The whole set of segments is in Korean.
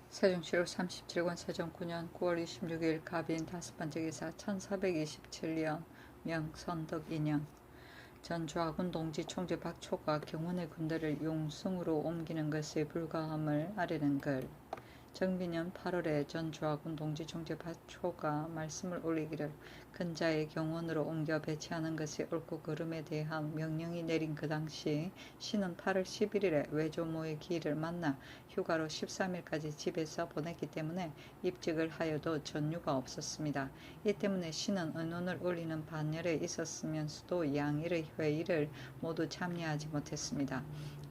세종시로 37권 세종 9년 9월 26일 갑인 다섯 번째 기사 1427년 명선덕 인형 전 좌군 동지 총재 박초가 경훈의 군대를 용승으로 옮기는 것의 불가함을 아뢰는 글. 정비년 8월에 전 좌군 동지 총재 박초가 말씀을 올리기를 근자의 경원으로 옮겨 배치하는 것이 옳고 그름에 대한 명령이 내린 그 당시 신은 8월 11일에 외조모의 기일을 만나 휴가로 13일까지 집에서 보냈기 때문에 입직을 하여도 전유가 없었습니다. 이 때문에 신은 의논을 올리는 반열에 있었으면서도 양일의 회의를 모두 참여하지 못했습니다.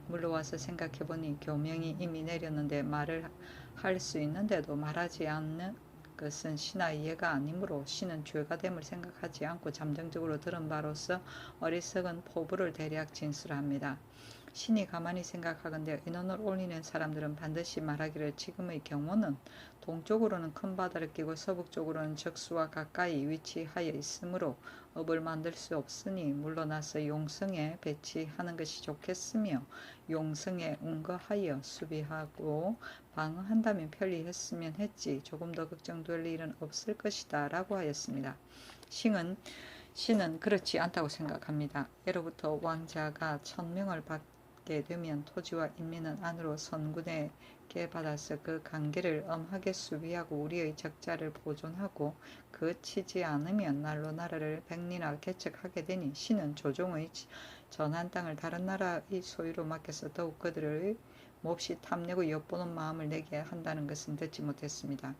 물러와서 생각해보니 교명이 이미 내렸는데 말을 할 수 있는데도 말하지 않는 것은 신의 이해가 아니므로 신은 죄가 됨을 생각하지 않고 잠정적으로 들은 바로서 어리석은 포부를 대략 진술합니다. 신이 가만히 생각하건대 의논을 올리는 사람들은 반드시 말하기를 지금의 경우는 동쪽으로는 큰 바다를 끼고 서북쪽으로는 적수와 가까이 위치하여 있으므로 업을 만들 수 없으니 물러나서 용성에 배치하는 것이 좋겠으며 용성에 운거하여 수비하고 방어한다면 편리했으면 했지 조금 더 걱정될 일은 없을 것이다 라고 하였습니다. 신은 그렇지 않다고 생각합니다. 예로부터 왕자가 천명을 받게 되면 토지와 인민은 안으로 선군에게 받아서 그 관계를 엄하게 수비하고 우리의 적자를 보존하고 그치지 않으면 날로 나라를 백리나 개척하게 되니 신은 조종의 전한 땅을 다른 나라의 소유로 맡겨서 더욱 그들을 몹시 탐내고 엿보는 마음을 내게 한다는 것은 듣지 못했습니다.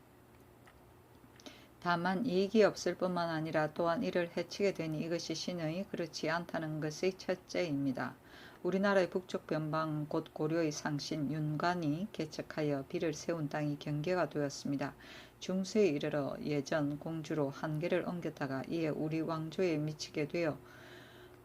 다만 이익이 없을 뿐만 아니라 또한 이를 해치게 되니 이것이 신의 그렇지 않다는 것의 첫째입니다. 우리나라의 북쪽 변방 곧 고려의 상신 윤관이 개척하여 비를 세운 땅이 경계가 되었습니다. 중세에 이르러 예전 공주로 한계를 옮겼다가 이에 우리 왕조에 미치게 되어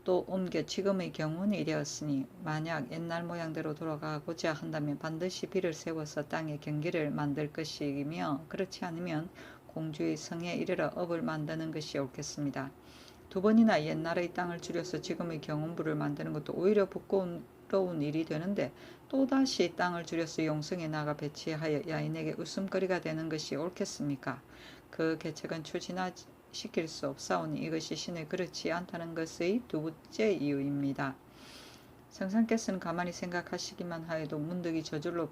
또 옮겨 지금의 경운이 되었으니 만약 옛날 모양대로 돌아가고자 한다면 반드시 비를 세워서 땅의 경계를 만들 것이며 그렇지 않으면 공주의 성에 이르러 업을 만드는 것이 옳겠습니다. 두 번이나 옛날의 땅을 줄여서 지금의 경운부를 만드는 것도 오히려 부끄러운 일이 되는데 또다시 땅을 줄여서 용성에 나가 배치하여 야인에게 웃음거리가 되는 것이 옳겠습니까? 그 계책은 추진시킬 수 없사오니 이것이 신의 그렇지 않다는 것의 두 번째 이유입니다. 성상께서는 가만히 생각하시기만 하여도 문득이 저절로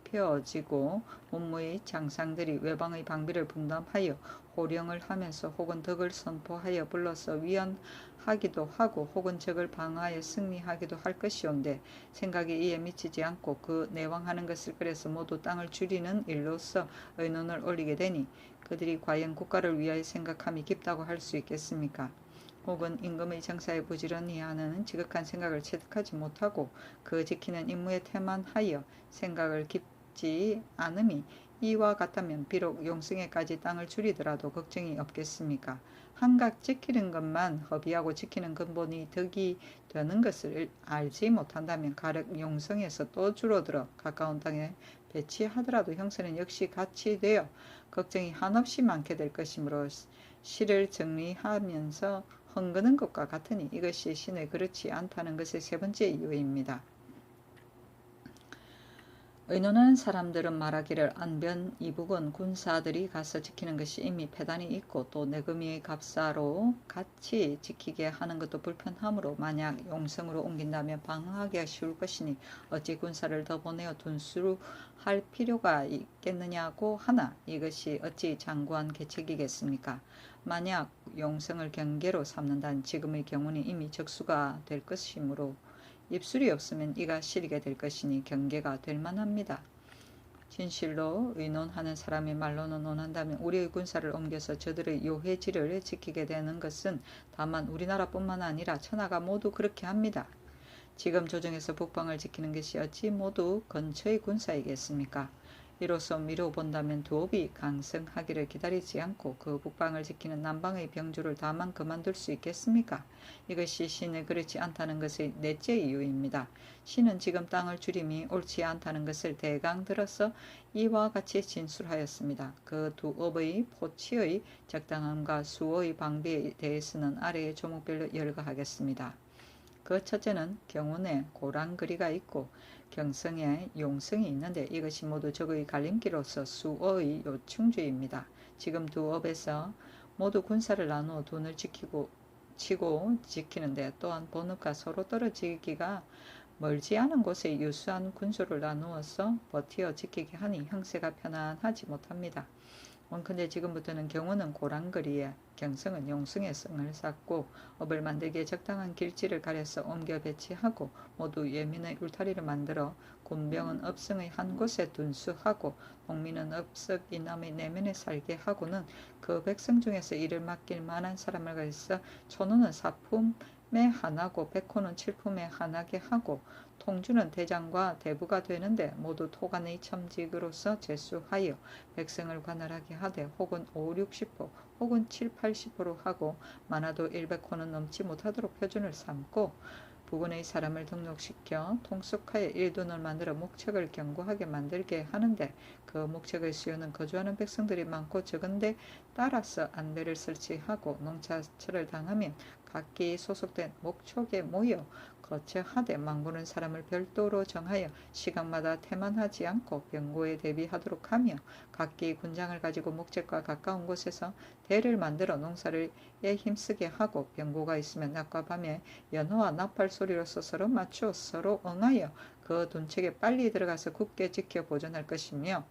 펴지고 문무의 장상들이 외방의 방비를 분담하여 호령을 하면서 혹은 덕을 선포하여 불러서 위안하기도 하고 혹은 적을 방어하여 승리하기도 할 것이온데 생각이 이에 미치지 않고 그 내왕하는 것을 그래서 모두 땅을 줄이는 일로서 의논을 올리게 되니 그들이 과연 국가를 위하여 생각함이 깊다고 할 수 있겠습니까? 혹은 임금의 정사에 부지런히 하는 지극한 생각을 체득하지 못하고 그 지키는 임무에 태만하여 생각을 깊지 않음이 이와 같다면 비록 용승에까지 땅을 줄이더라도 걱정이 없겠습니까? 한각 지키는 것만 허비하고 지키는 근본이 덕이 되는 것을 알지 못한다면 가령 용성에서 또 줄어들어 가까운 땅에 배치하더라도 형세는 역시 같이 되어 걱정이 한없이 많게 될 것이므로 시를 정리하면서 헝그는 것과 같으니 이것이 신의 그렇지 않다는 것의 세 번째 이유입니다. 의논하는 사람들은 말하기를 안변 이북은 군사들이 가서 지키는 것이 이미 패단이 있고 또 내금위의 갑사로 같이 지키게 하는 것도 불편하므로 만약 용성으로 옮긴다면 방어하기가 쉬울 것이니 어찌 군사를 더 보내어 둔수할 필요가 있겠느냐고 하나 이것이 어찌 장구한 계책이겠습니까? 만약 용성을 경계로 삼는다는 지금의 경우는 이미 적수가 될 것이므로 입술이 없으면 이가 시리게 될 것이니 경계가 될 만합니다. 진실로 의논하는 사람의 말로는 논한다면 우리의 군사를 옮겨서 저들의 요해지를 지키게 되는 것은 다만 우리나라뿐만 아니라 천하가 모두 그렇게 합니다. 지금 조정에서 북방을 지키는 것이 어찌 모두 근처의 군사이겠습니까? 이로써 미뤄본다면 두업이 강성하기를 기다리지 않고 그 북방을 지키는 남방의 병주를 다만 그만둘 수 있겠습니까? 이것이 신의 그렇지 않다는 것의 넷째 이유입니다. 신은 지금 땅을 줄임이 옳지 않다는 것을 대강 들어서 이와 같이 진술하였습니다. 그 두 업의 포치의 적당함과 수호의 방비에 대해서는 아래의 조목별로 열거하겠습니다. 그 첫째는 경운에 고랑거리가 있고 경성에 용성이 있는데 이것이 모두 적의 갈림길로서 수어의 요충주입니다. 지금 두 업에서 모두 군사를 나누어 돈을 치고 지키는데 또한 본업과 서로 떨어지기가 멀지 않은 곳에 유수한 군수를 나누어서 버티어 지키게 하니 형세가 편안하지 못합니다. 원컨대 지금부터는 경우는 고랑거리에 경성은 용성에 성을 쌓고 업을 만들기에 적당한 길지를 가려서 옮겨 배치하고 모두 예민의 울타리를 만들어 군병은 업성의 한 곳에 둔수하고 농민은 업석 이남의 내면에 살게 하고는 그 백성 중에서 이를 맡길 만한 사람을 가려서 천호는 사품에 하나고 백호는 칠품에 하나게 하고 통주는 대장과 대부가 되는데 모두 토간의 첨직으로서 제수하여 백성을 관할하게 하되 혹은 5, 60호 혹은 7, 80호로 하고 많아도 100호는 넘지 못하도록 표준을 삼고 부군의 사람을 등록시켜 통속하여 일둔을 만들어 목책을 견고하게 만들게 하는데 그 목책의 수요는 거주하는 백성들이 많고 적은데 따라서 안배를 설치하고 농사철을 당하면 각기 소속된 목촉에 모여 거처하되 망부는 사람을 별도로 정하여 시간마다 태만하지 않고 병고에 대비하도록 하며 각기 군장을 가지고 목책과 가까운 곳에서 대를 만들어 농사를 힘쓰게 하고 병고가 있으면 낮과 밤에 연호와 나팔 소리로서 서로 맞추어 서로 응하여 그 둔책에 빨리 들어가서 굳게 지켜 보존할 것이며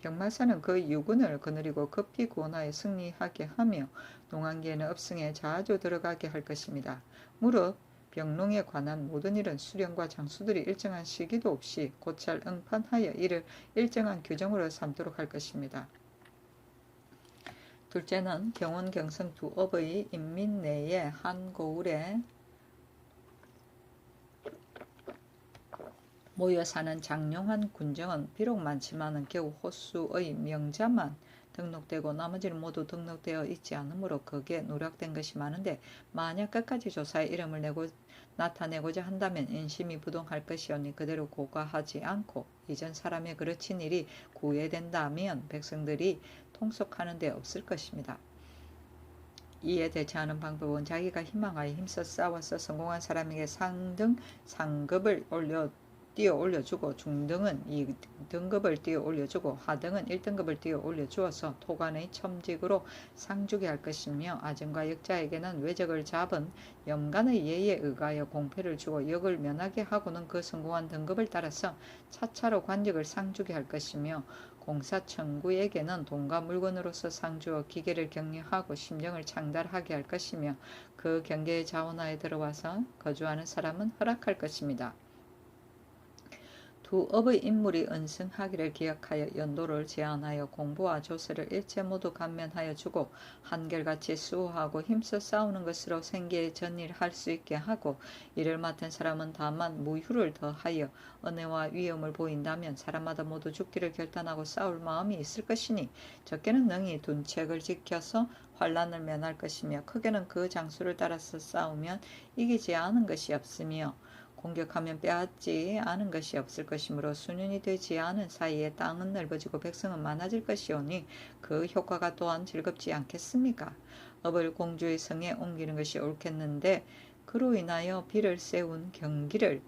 병마사는 그 유군을 거느리고 급히 구원하여 승리하게 하며 농한기에는 업승에 자주 들어가게 할 것입니다. 무릇 병농에 관한 모든 일은 수령과 장수들이 일정한 시기도 없이 곧잘 응판하여 이를 일정한 규정으로 삼도록 할 것입니다. 둘째는 경원 경성 두 업의 인민 내에 한 고을에 모여 사는 장용한 군정은 비록 많지만은 겨우 호수의 명자만 등록되고 나머지는 모두 등록되어 있지 않으므로 거기에 누락된 것이 많은데 만약 끝까지 조사에 이름을 나타내고자 한다면 인심이 부동할 것이오니 그대로 고가하지 않고 이전 사람의 그르친 일이 구애된다면 백성들이 통속하는 데 없을 것입니다. 이에 대처하는 방법은 자기가 희망하여 힘써 싸워서 성공한 사람에게 상등 상급을 띄어 올려주고 중등은 2등급을 띄어 올려주고 하등은 1등급을 띄어 올려주어서 토간의 첨직으로 상주게 할 것이며 아증과 역자에게는 외적을 잡은 염간의 예에 의하여 공패를 주고 역을 면하게 하고는 그 성공한 등급을 따라서 차차로 관직을 상주게 할 것이며 공사청구에게는 돈과 물건으로서 상주어 기계를 격려하고 심정을 창달하게 할 것이며 그 경계의 자원하에 들어와서 거주하는 사람은 허락할 것입니다. 두 업의 인물이 은승하기를 기약하여 연도를 제한하여 공부와 조세를 일체 모두 감면하여 주고 한결같이 수호하고 힘써 싸우는 것으로 생계에 전일할 수 있게 하고 이를 맡은 사람은 다만 무휴를 더하여 은혜와 위엄을 보인다면 사람마다 모두 죽기를 결단하고 싸울 마음이 있을 것이니 적게는 능히 둔책을 지켜서 환란을 면할 것이며 크게는 그 장수를 따라서 싸우면 이기지 않은 것이 없으며 공격하면 빼앗지 않은 것이 없을 것이므로 수년이 되지 않은 사이에 땅은 넓어지고 백성은 많아질 것이오니 그 효과가 또한 즐겁지 않겠습니까? 업을 공주의 성에 옮기는 것이 옳겠는데 그로 인하여 비를 세운 경계를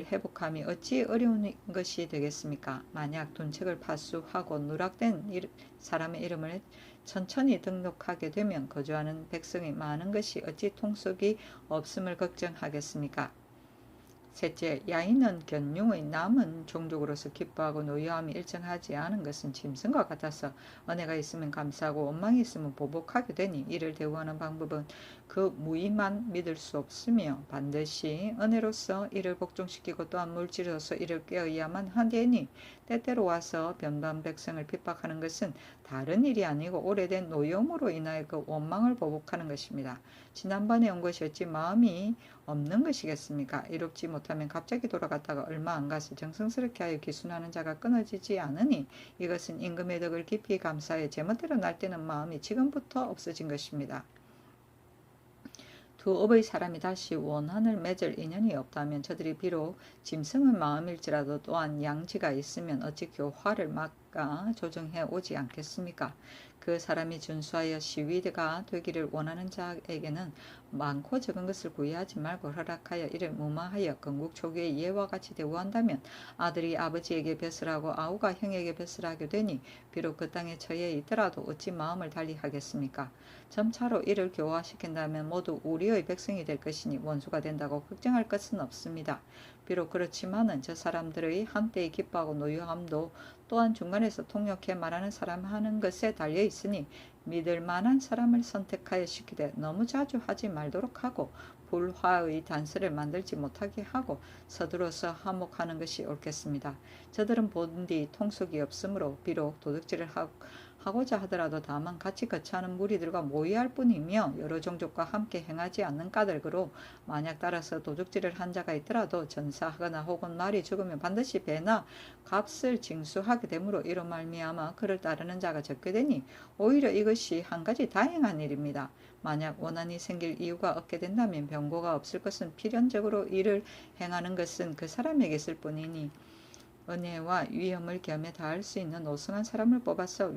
회복함이 어찌 어려운 것이 되겠습니까? 만약 둔책을 파수하고 누락된 사람의 이름을 천천히 등록하게 되면 거주하는 백성이 많은 것이 어찌 통속이 없음을 걱정하겠습니까? 셋째, 야인은 견융의 남은 종족으로서 기뻐하고 노여함이 일정하지 않은 것은 짐승과 같아서 은혜가 있으면 감사하고 원망이 있으면 보복하게 되니 이를 대우하는 방법은 그 무의만 믿을 수 없으며 반드시 은혜로서 이를 복종시키고 또한 물질로서 이를 꾀어야만 하되니 때때로 와서 변방 백성을 핍박하는 것은 다른 일이 아니고 오래된 노여움으로 인하여 그 원망을 보복하는 것입니다. 지난번에 온 것이 어찌 마음이 없는 것이겠습니까? 이롭지 못하면 갑자기 돌아갔다가 얼마 안 가서 정성스럽게 하여 기순하는 자가 끊어지지 않으니 이것은 임금의 덕을 깊이 감사해 제멋대로 날뛰는 마음이 지금부터 없어진 것입니다. 두 업의 사람이 다시 원한을 맺을 인연이 없다면 저들이 비록 짐승은 마음일지라도 또한 양지가 있으면 어찌 교화를 시위대가 조정해 오지 않겠습니까? 그 사람이 준수하여 시위대가 되기를 원하는 자에게는 많고 적은 것을 구애하지 말고 허락하여 이를 무마하여 건국초기의 이해와 같이 대우한다면 아들이 아버지에게 벼슬 하고 아우가 형에게 벼슬 하게 되니 비록 그 땅에 처해 있더라도 어찌 마음을 달리 하겠습니까? 점차로 이를 교화시킨다면 모두 우리의 백성이 될 것이니 원수가 된다고 걱정할 것은 없습니다. 비록 그렇지만은 저 사람들의 한때의 기뻐하고 노여함도 또한 중간에서 통역해 말하는 사람 하는 것에 달려 있으니 믿을 만한 사람을 선택하여 시키되 너무 자주 하지 말도록 하고 불화의 단서를 만들지 못하게 하고 서두러서 화목하는 것이 옳겠습니다. 저들은 본디 통속이 없으므로 비록 도둑질을 하고자 하더라도 다만 같이 거처하는 무리들과 모의할 뿐이며 여러 종족과 함께 행하지 않는 까닭으로 만약 따라서 도둑질을 한 자가 있더라도 전사하거나 혹은 말이 죽으면 반드시 배나 값을 징수하게 되므로 이로 말미암아 그를 따르는 자가 적게 되니 오히려 이것이 한 가지 다행한 일입니다. 만약 원한이 생길 이유가 없게 된다면 병고가 없을 것은 필연적으로 이를 행하는 것은 그 사람에게 있을 뿐이니 은혜와 위엄을 겸해 다할 수 있는 노성한 사람을 뽑아서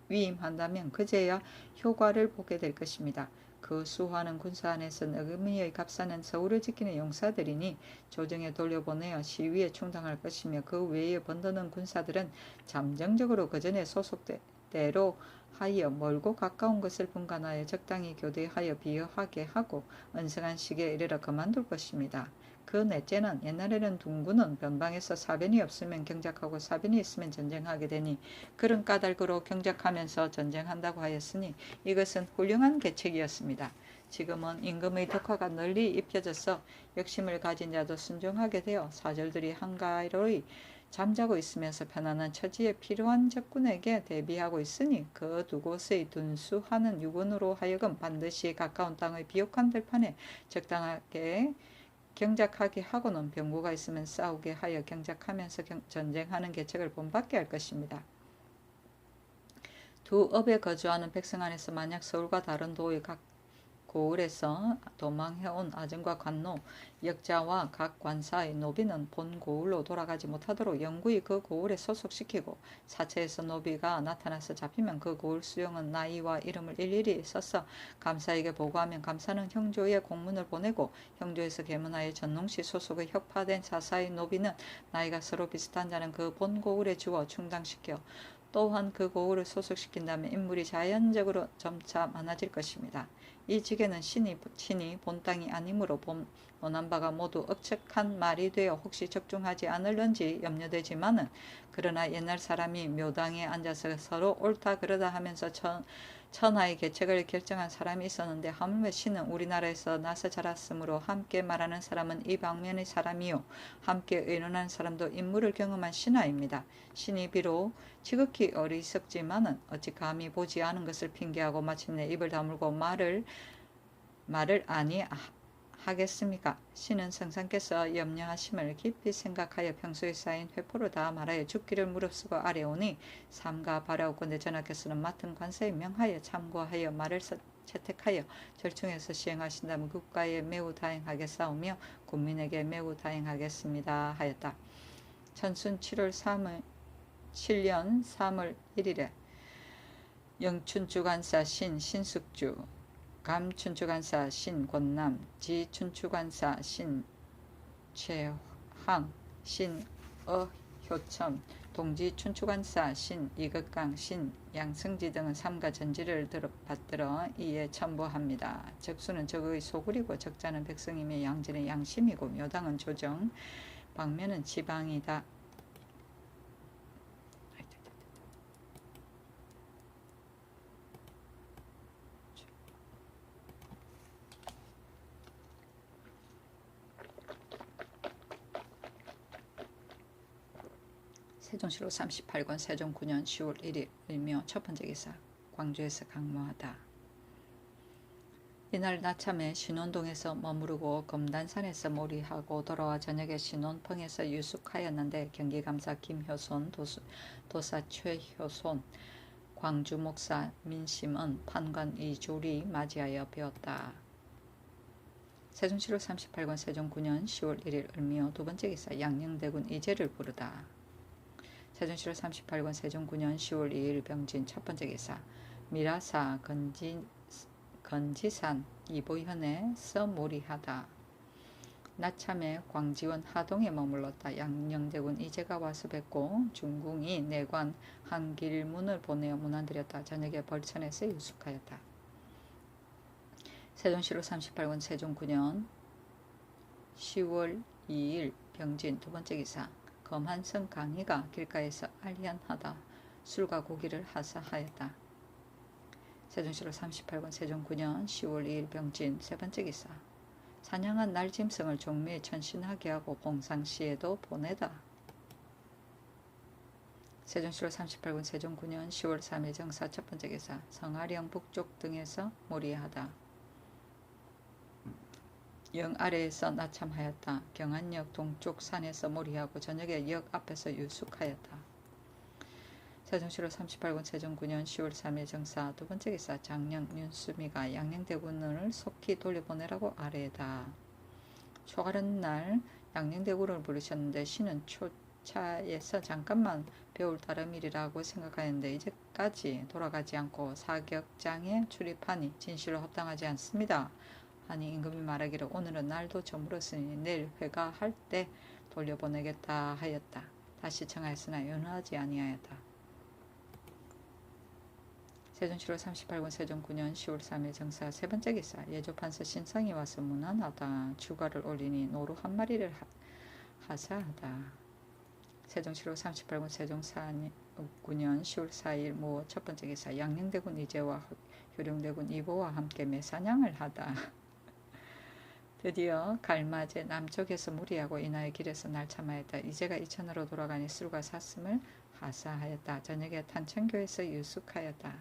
위임한다면 그제야 효과를 보게 될 것입니다. 그 수많은 군사 안에서 어금니의 값싸는 서울을 지키는 용사들이니 조정에 돌려보내어 시위에 충당할 것이며 그 외에 번드는 군사들은 잠정적으로 그 전에 소속대로 하여 멀고 가까운 것을 분간하여 적당히 교대하여 비어하게 하고 언성한 시기에 이르러 그만둘 것입니다. 그 넷째는 옛날에는 둥군은 변방에서 사변이 없으면 경작하고 사변이 있으면 전쟁하게 되니 그런 까닭으로 경작하면서 전쟁한다고 하였으니 이것은 훌륭한 계책이었습니다. 지금은 임금의 덕화가 널리 입혀져서 욕심을 가진 자도 순종하게 되어 사절들이 한가로이 잠자고 있으면서 편안한 처지에 필요한 적군에게 대비하고 있으니 그 두 곳의 둔수하는 유군으로 하여금 반드시 가까운 땅의 비옥한 들판에 적당하게 경작하게 하고는 병고가 있으면 싸우게 하여 경작하면서 전쟁하는 계책을 본받게 할 것입니다. 두 업에 거주하는 백성 안에서 만약 서울과 다른 도의 각 고을에서 도망해온 아전과 관노, 역자와 각 관사의 노비는 본 고을로 돌아가지 못하도록 영구히 그 고을에 소속시키고 사체에서 노비가 나타나서 잡히면 그 고을 수용은 나이와 이름을 일일이 써서 감사에게 보고하면 감사는 형조에 공문을 보내고 형조에서 계문하여 전농시 소속의 혁파된 사사의 노비는 나이가 서로 비슷한 자는 그 본 고을에 주어 충당시켜 또한 그 고을을 소속시킨다면 인물이 자연적으로 점차 많아질 것입니다. 이 직에는 신이 본 땅이 아니므로 논한 바가 모두 억측한 말이 되어 혹시 적중하지 않을런지 염려되지만은 그러나 옛날 사람이 묘당에 앉아서 서로 옳다 그러다 하면서 천하의 계책을 결정한 사람이 있었는데 하물며 신은 우리나라에서 나서 자랐으므로 함께 말하는 사람은 이 방면의 사람이요 함께 의논하는 사람도 인물을 경험한 신하입니다. 신이 비록 지극히 어리석지만은 어찌 감히 보지 않은 것을 핑계하고 마침내 입을 다물고 말을 아니하겠습니까? 신은 성상께서 염려하심을 깊이 생각하여 평소에 쌓인 회포를 다 말하여 죽기를 무릅쓰고 아래오니 삼가 바라옵건대 전하께서는 맡은 관사에 명하여 참고하여 말을 채택하여 절충해서 시행하신다면 국가에 매우 다행하게 싸우며 국민에게 매우 다행하겠습니다 하였다. 천순 7년 3월 1일에 영춘주관사 신숙주, 감춘추관사 신권남, 지춘추관사 신최황, 신어효첨, 동지춘추관사 신이극강, 신양승지 등은 삼가 전지를 받들어 이에 첨부합니다. 적수는 적의 소굴이고 적자는 백성이며 양지는 양심이고 묘당은 조정, 방면은 지방이다. 세종시로 38권 세종 9년 10월 1일이며 첫 번째 기사 광주에서 강모하다. 이날 낮참에 신원동에서 머무르고 금단산에서 몰이하고 돌아와 저녁에 신원펑에서 유숙하였는데 경기감사 김효손, 도사 최효손, 광주목사 민심은 판관 이조리 맞이하여 배웠다. 세종시로 38권 세종 9년 10월 1일 을미어 두 번째 기사 양녕대군 이제를 부르다. 세종시로 38권 세종 9년 10월 2일 병진 첫 번째 기사 미라사 건지산 이보현에 서모리하다. 나참에 광지원 하동에 머물렀다. 양녕대군 이제가 와서 뵙고 중궁이 내관 한길문을 보내어 문안드렸다. 저녁에 벌천에서 유숙하였다. 세종시로 38권 세종 9년 10월 2일 병진 두 번째 기사 검한성 강희가 길가에서 알리안하다. 술과 고기를 하사하였다. 세종시로 38권 세종 9년 10월 2일 병진 세 번째 기사 찬양한 날짐승을 종묘에 천신하게 하고 공상시에도 보내다. 세종시로 38권 세종 9년 10월 3일 정사 첫 번째 기사 성아령 북쪽 등에서 모리하다. 영 아래에서 나참하였다. 경안역 동쪽 산에서 모리하고 저녁에 역 앞에서 유숙하였다. 세종시로 38권 세종 9년 10월 3일 정사 두 번째 기사 장령 윤수미가 양녕대군을 속히 돌려보내라고 아뢰다. 초가른 날 양녕대군을 부르셨는데 신은 초차에서 잠깐만 배울 따름이라고 생각하였는데 이제까지 돌아가지 않고 사격장에 출입하니 진실로 합당하지 않습니다. 하니 임금이 말하기를 오늘은 날도 저물었으니 내일 회가할 때 돌려보내겠다 하였다. 다시 청하였으나 연호하지 아니하였다. 세종시로 38권 세종 9년 10월 3일 정사 세 번째 기사 예조판서 신상이 와서 문안하다. 주가를 올리니 노루 한 마리를 하사하다. 세종시로 38권 세종 9년 10월 4일 모 첫 번째 기사 양녕대군 이제와 효령대군 이보와 함께 매사냥을 하다. 드디어 갈맞에 남쪽에서 무리하고 인하여 길에서 날참하였다. 이제가 이천으로 돌아가니 술과 샀음을 하사하였다. 저녁에 탄천교에서 유숙하였다.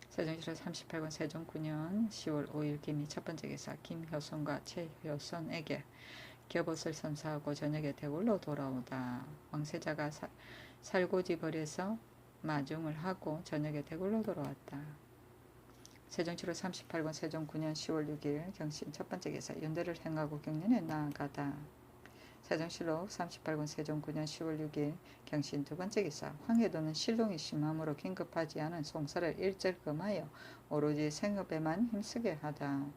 세종시로 38권 세종 9년 10월 5일 김이 첫 번째 기사 김효선과 최효선에게 겹옷을 선사하고 저녁에 대궐로 돌아오다. 왕세자가 살고지 벌에서 마중을 하고 저녁에 대궐로 돌아왔다. 세종시로 38권 세종 9년 10월 6일 경신 첫 번째 기사 연대를 행하고 경련에 나아가다. 세종시로 38권 세종 9년 10월 6일 경신 두 번째 기사 황해도는 실롱이 심함으로 긴급하지 않은 송사를 일절 금하여 오로지 생업에만 힘쓰게 하다.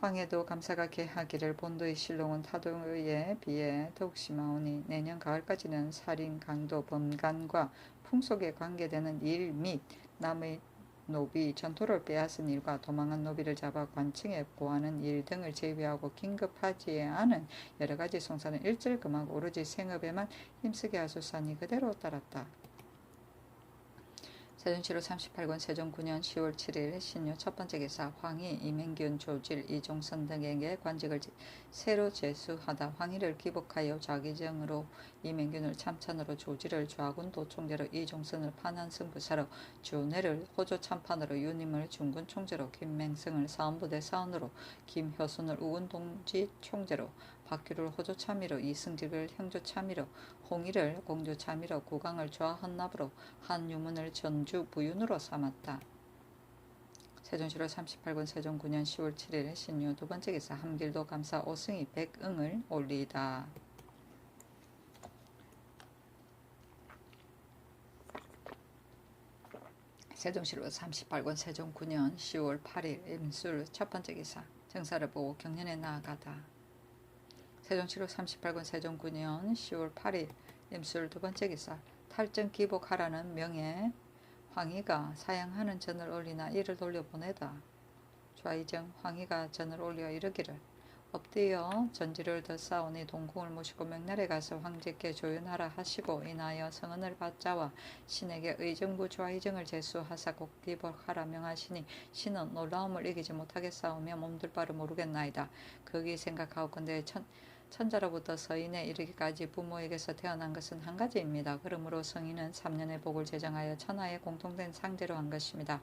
황해도 감사가 개하기를 본도의 실롱은 타도에 비해 더욱 심하오니 내년 가을까지는 살인, 강도, 범간과 풍속에 관계되는 일 및 남의 노비, 전토를 빼앗은 일과 도망한 노비를 잡아 관청에 고하는 일 등을 제외하고 긴급하지 않은 여러가지 송사는 일절 금하고 오로지 생업에만 힘쓰게 하소서니 그대로 따랐다. 세종시로 38권 세종 9년 10월 7일 신유 첫 번째 기사 황희, 이맹균, 조질, 이종선 등에게 관직을 새로 제수하다. 황희를 기복하여 좌기정으로, 이맹균을 참찬으로, 조질을 좌군도 총재로, 이종선을 판안승부사로, 주내를 호조 참판으로, 유님을 중군 총재로, 김맹승을 사원부대 사원으로, 김효순을 우군동지 총재로, 박규를 호조 참의로, 이승직을 형조 참의로, 홍일을 공조 참의로, 구강을 좌헌납으로, 한유문을 전주 부윤으로 삼았다. 세종시로 38권 세종 9년 10월 7일 신유 두 번째 기사 함길도 감사 오승이 백응을 올리다. 세종시로 38권 세종 9년 10월 8일 임술 첫 번째 기사 정사를 보고 경련에 나아가다. 세종시로 38권 세종 9년 10월 8일 임술 두 번째 기사 탈정 기복하라는 명에 황희가 사양하는 전을 올리나 이를 돌려보내다. 좌이정 황희가 전을 올려 이르기를 업되어 전지를 더 쌓으니 동궁을 모시고 명나라에 가서 황제께 조연하라 하시고 인하여 성은을 받자와 신에게 의정부 좌이정을 제수하사 곧 기복하라 명하시니 신은 놀라움을 이기지 못하겠사오며 몸둘 바를 모르겠나이다. 거기 생각하옵건대 천자로부터 서인에 이르기까지 부모에게서 태어난 것은 한 가지입니다. 그러므로 성인은 3년의 복을 제정하여 천하에 공통된 상제로 한 것입니다.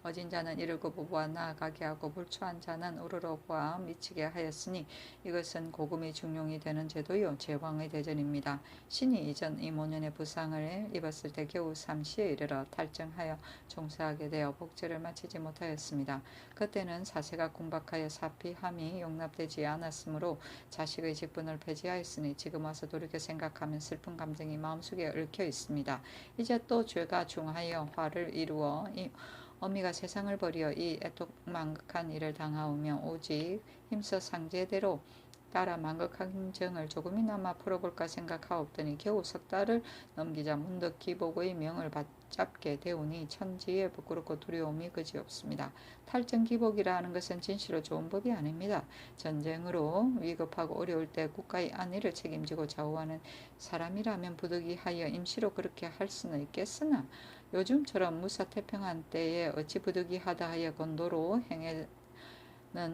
어진 자는 이를 거부보아 나아가게 하고 불초한 자는 우러러 보아 미치게 하였으니 이것은 고금이 중용이 되는 제도요 제왕의 대전입니다. 신이 이전 이 모년의 부상을 입었을 때 겨우 3시에 이르러 탈정하여 종사하게 되어 복제를 마치지 못하였습니다. 그때는 사세가 궁박하여 사피함이 용납되지 않았으므로 자식의 직분을 폐지하였으니 지금 와서 돌이켜 생각하면 슬픈 감정이 마음속에 얽혀 있습니다. 이제 또 죄가 중하여 화를 이루어 어미가 세상을 버리어 이 애통망극한 일을 당하오며 오직 힘써 상제대로 따라 망극한 정을 조금이나마 풀어볼까 생각하옵더니 겨우 석 달을 넘기자 문득 기복의 명을 받잡게 되오니 천지에 부끄럽고 두려움이 그지없습니다. 탈정 기복이라 하는 것은 진실로 좋은 법이 아닙니다. 전쟁으로 위급하고 어려울 때 국가의 안위를 책임지고 좌우하는 사람이라면 부득이하여 임시로 그렇게 할 수는 있겠으나 요즘처럼 무사태평한 때에 어찌 부득이하다 하여 건도로 행해는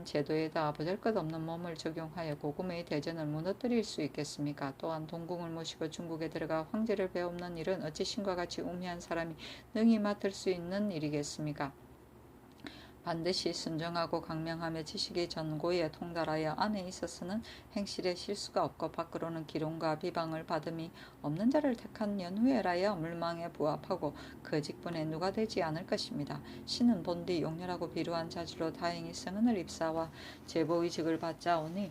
제도에다 보잘것없는 몸을 적용하여 고금의 대전을 무너뜨릴 수 있겠습니까? 또한 동궁을 모시고 중국에 들어가 황제를 배우는 일은 어찌 신과 같이 우매한 사람이 능히 맡을 수 있는 일이겠습니까? 반드시 순정하고 강명하며 지식의 전고에 통달하여 안에 있어서는 행실에 실수가 없고 밖으로는 기론과 비방을 받음이 없는 자를 택한 연후에라야 물망에 부합하고 그 직분에 누가 되지 않을 것입니다. 신은 본디 용렬하고 비루한 자질로 다행히 성은을 입사와 제보의직을 받자오니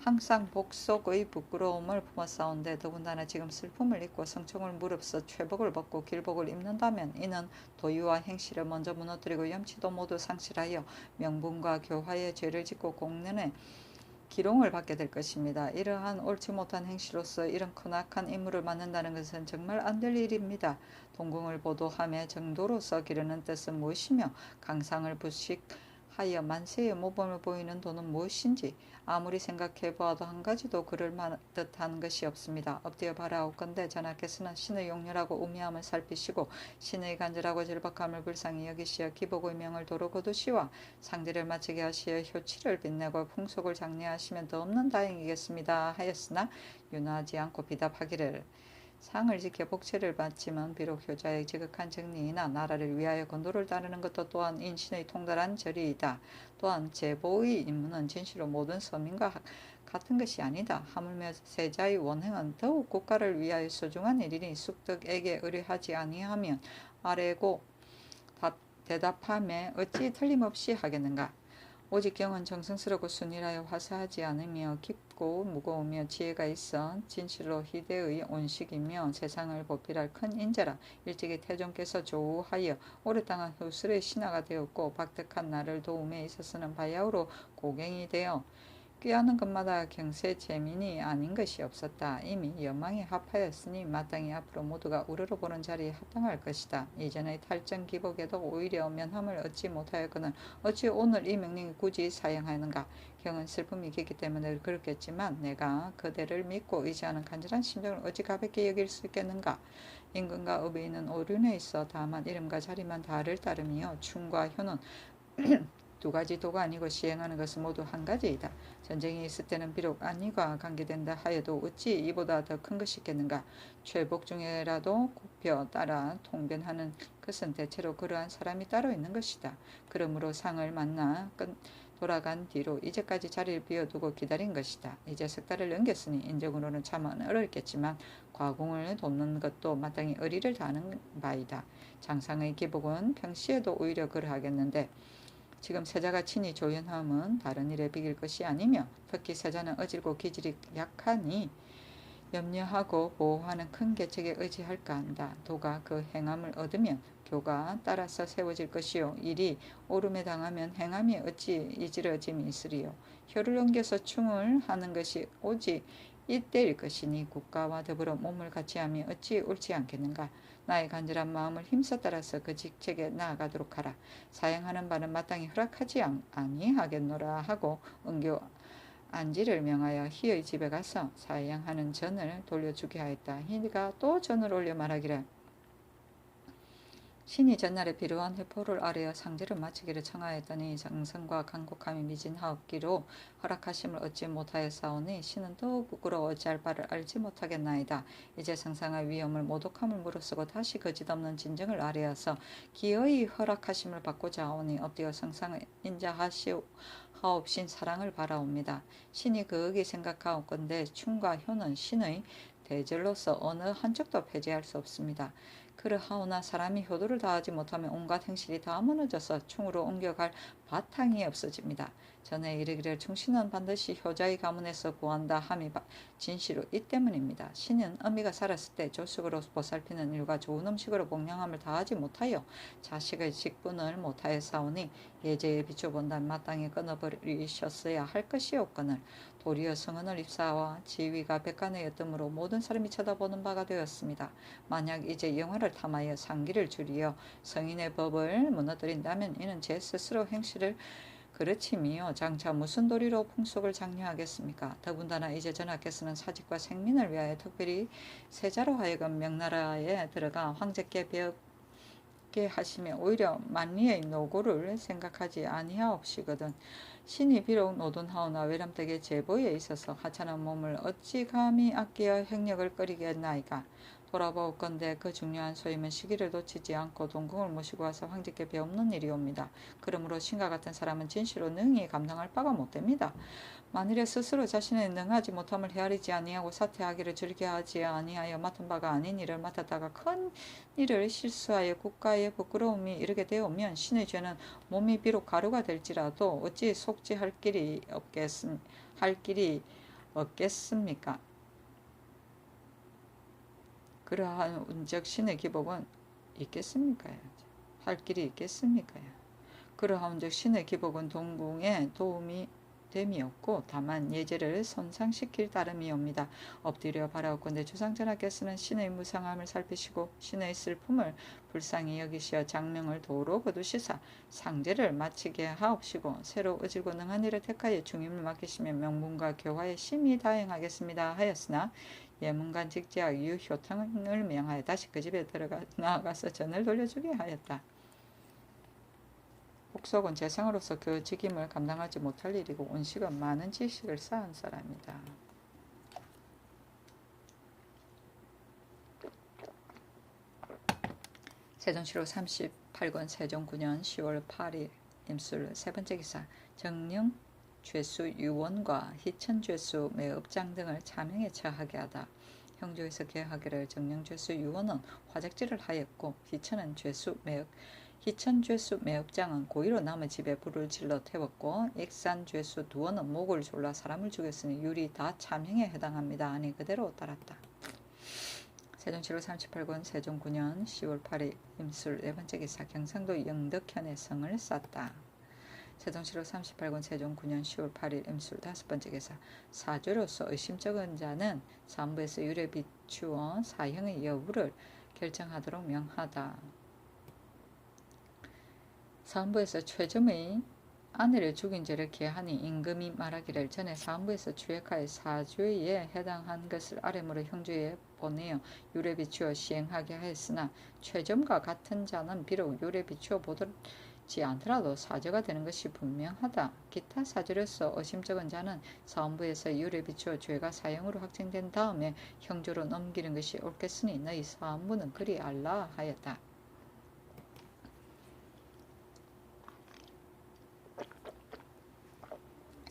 항상 복속의 부끄러움을 품어싸운데 더군다나 지금 슬픔을 잊고 성총을 무릅써 최복을 벗고 길복을 입는다면 이는 도유와 행실을 먼저 무너뜨리고 염치도 모두 상실하여 명분과 교화의 죄를 짓고 공론의 기롱을 받게 될 것입니다. 이러한 옳지 못한 행실로서 이런 크나큰 임무를 맡는다는 것은 정말 안 될 일입니다. 동궁을 보도함에 정도로서 기르는 뜻은 무엇이며 강상을 부식하여 만세의 모범을 보이는 도는 무엇인지 아무리 생각해 보아도 한 가지도 그럴 듯한 것이 없습니다. 엎드려 바라옵건대 전하께서는 신의 용렬하고 우매함을 살피시고 신의 간절하고 절박함을 불쌍히 여기시어 기복의 명을 도로 거두시와 상제를 마치게 하시어 효치를 빛내고 풍속을 장려하시면 더 없는 다행이겠습니다 하였으나 윤하지 않고 비답하기를 상을 지켜 복체를 받지만 비록 효자의 지극한 정리이나 나라를 위하여 건도를 따르는 것도 또한 인신의 통달한 절이이다. 또한 제보의 임무는 진실로 모든 서민과 같은 것이 아니다. 하물며 세자의 원행은 더욱 국가를 위하여 소중한 일이니 숙덕에게 의뢰하지 아니하면 아래고 대답함에 어찌 틀림없이 하겠는가. 오직 경은 정성스럽고 순일하여 화사하지 않으며 깊고 무거우며 지혜가 있어 진실로 희대의 온식이며 세상을 보필할 큰 인재라. 일찍이 태종께서 조우하여 오랫동안 후술의 신하가 되었고 박덕한 나를 도움에 있어서는 바야흐로 고갱이 되어 꾀하는 것마다 경세 재민이 아닌 것이 없었다. 이미 연망에 합하였으니 마땅히 앞으로 모두가 우러러보는 자리에 합당할 것이다. 이전의 탈정 기복에도 오히려 면함을 얻지 못하였거늘 어찌 오늘 이 명령이 굳이 사용하는가. 경은 슬픔이 깊기 때문에 그렇겠지만 내가 그대를 믿고 의지하는 간절한 심정을 어찌 가볍게 여길 수 있겠는가. 임금과 의뢰인은 오륜에 있어 다만 이름과 자리만 다를 따름이요 충과 효는 두 가지 도가 아니고 시행하는 것은 모두 한 가지이다. 전쟁이 있을 때는 비록 안위가 관계된다 하여도 어찌 이보다 더 큰 것이 있겠는가. 최복 중에라도 굽혀 따라 통변하는 것은 대체로 그러한 사람이 따로 있는 것이다. 그러므로 상을 만나 돌아간 뒤로 이제까지 자리를 비워두고 기다린 것이다. 이제 석 달을 넘겼으니 인적으로는 참은 어렵겠지만 과공을 돕는 것도 마땅히 의리를 다하는 바이다. 장상의 기복은 평시에도 오히려 그러하겠는데 지금 세자가 친히 조연함은 다른 일에 비길 것이 아니며 특히 세자는 어질고 기질이 약하니 염려하고 보호하는 큰 계책에 의지할까 한다. 도가 그 행함을 얻으면 교가 따라서 세워질 것이요 일이 오름에 당하면 행함이 어찌 이지러짐이 있으리요. 혀를 옮겨서 충을 하는 것이 오직 이때일 것이니 국가와 더불어 몸을 같이하며 어찌 옳지 않겠는가. 나의 간절한 마음을 힘써 따라서 그 직책에 나아가도록 하라. 사양하는 바는 마땅히 허락하지 아니하겠노라 하고 은교 안지를 명하여 희의 집에 가서 사양하는 전을 돌려주게 하였다. 희가 또 전을 올려 말하기를 신이 전날에 비루한 회포를 아뢰어 상제를 마치기를 청하였더니 정성과 간곡함이 미진 하옵기로 허락하심을 얻지 못하였사오니 신은 더욱 부끄러워 어찌할 바를 알지 못하겠나이다. 이제 성상의 위엄을 모독함을 무릅쓰고 다시 거짓없는 진정을 아뢰어서 기어이 허락하심을 받고자 하오니 엎드려 성상을 인자하옵신 사랑을 바라옵니다. 신이 그윽이 생각하옵건대 춤과 효는 신의 대절로서 어느 한쪽도 배제할 수 없습니다. 그러하오나 사람이 효도를 다하지 못하면 온갖 행실이 다 무너져서 충으로 옮겨갈 바탕이 없어집니다. 전에 이르기를 충신은 반드시 효자의 가문에서 구한다 함이 진시로 이 때문입니다. 신은 어미가 살았을 때 조숙으로 보살피는 일과 좋은 음식으로 복양함을 다하지 못하여 자식의 직분을 못하였사오니 예제에 비춰본다면 마땅히 끊어버리셨어야 할 것이었거늘 도리어 성은을 입사와 지위가 백간이었으므로 모든 사람이 쳐다보는 바가 되었습니다. 만약 이제 영화를 탐하여 상기를 줄이어 성인의 법을 무너뜨린다면 이는 제 스스로 행실을 그르침이요 장차 무슨 도리로 풍속을 장려하겠습니까? 더군다나 이제 전하께서는 사직과 생민을 위하여 특별히 세자로 하여금 명나라에 들어가 황제께 배웠게 하시며 오히려 만리의 노고를 생각하지 아니하옵시거든. 신이 비록 노돈하오나 외람되게 제보에 있어서 하찮은 몸을 어찌 감히 아끼어 행력을 끓이겠나이까. 돌아보건대 그 중요한 소임은 시기를 놓치지 않고 동궁을 모시고 와서 황제께 배우는 일이옵니다. 그러므로 신과 같은 사람은 진실로 능히 감당할 바가 못됩니다. 만일에 스스로 자신의 능하지 못함을 헤아리지 아니하고 사퇴하기를 즐겨하지 아니하여 맡은 바가 아닌 일을 맡았다가 큰 일을 실수하여 국가의 부끄러움이 이르게 되오면 신의 죄는 몸이 비록 가루가 될지라도 어찌 속지할 길이 없겠습니까? 그러한 운적 신의 기복은 있겠습니까? 할 길이 있겠습니까? 그러한 운적 신의 기복은 동궁에 도움이 됨이 없고 다만 예제를 손상시킬 따름이옵니다. 엎드려 바라옵건대 주상전하께서는 신의 무상함을 살피시고 신의 슬픔을 불쌍히 여기시어 장명을 도로 거두시사 상제를 마치게 하옵시고 새로 의지고 능한 일을 택하여 중임을 맡기시며 명분과 교화에 심히 다행하겠습니다 하였으나 예문관 직지하 유효탕을 명하여 다시 그 집에 나아가서 전을 돌려주게 하였다. 복속은 재상으로서 그 직임을 감당하지 못할 일이고 온식은 많은 지식을 쌓은 사람이다. 세종시로 38권 세종 9년 10월 8일 임술 세 번째 기사 정령 죄수 유원과 희천 죄수 매업장 등을 차명에 처하게 하다. 형조에서 계하기를 정령 죄수 유원은 화작질을 하였고 희천 죄수 매업장은 고의로 남의 집에 불을 질러 태웠고 익산 죄수 두원은 목을 졸라 사람을 죽였으니 율이 다 참형에 해당합니다. 아니 그대로 따랐다. 세종시로 38권 세종 9년 10월 8일 임술 네 번째 기사 경상도 영덕현의 성을 쌓다. 세종시로 38권 세종 9년 10월 8일 임술 다섯 번째 기사 사죄로서 의심적은 자는 사무부에서 율에 비추어 사형의 여부를 결정하도록 명하다. 사무부에서 최점의 아내를 죽인 죄를 계하니 임금이 말하기를 전에 사무부에서 추액하여 사죄에 해당한 것을 아뢰므로 형주에 보내어 율에 비추어 시행하게 하였으나 최점과 같은 자는 비록 율에 비추어 보지 않더라도 사죄가 되는 것이 분명하다. 기타 사죄로서 의심적은 자는 사무부에서 율에 비추어 죄가 사형으로 확정된 다음에 형주로 넘기는 것이 옳겠으니 너희 사무부는 그리 알라 하였다.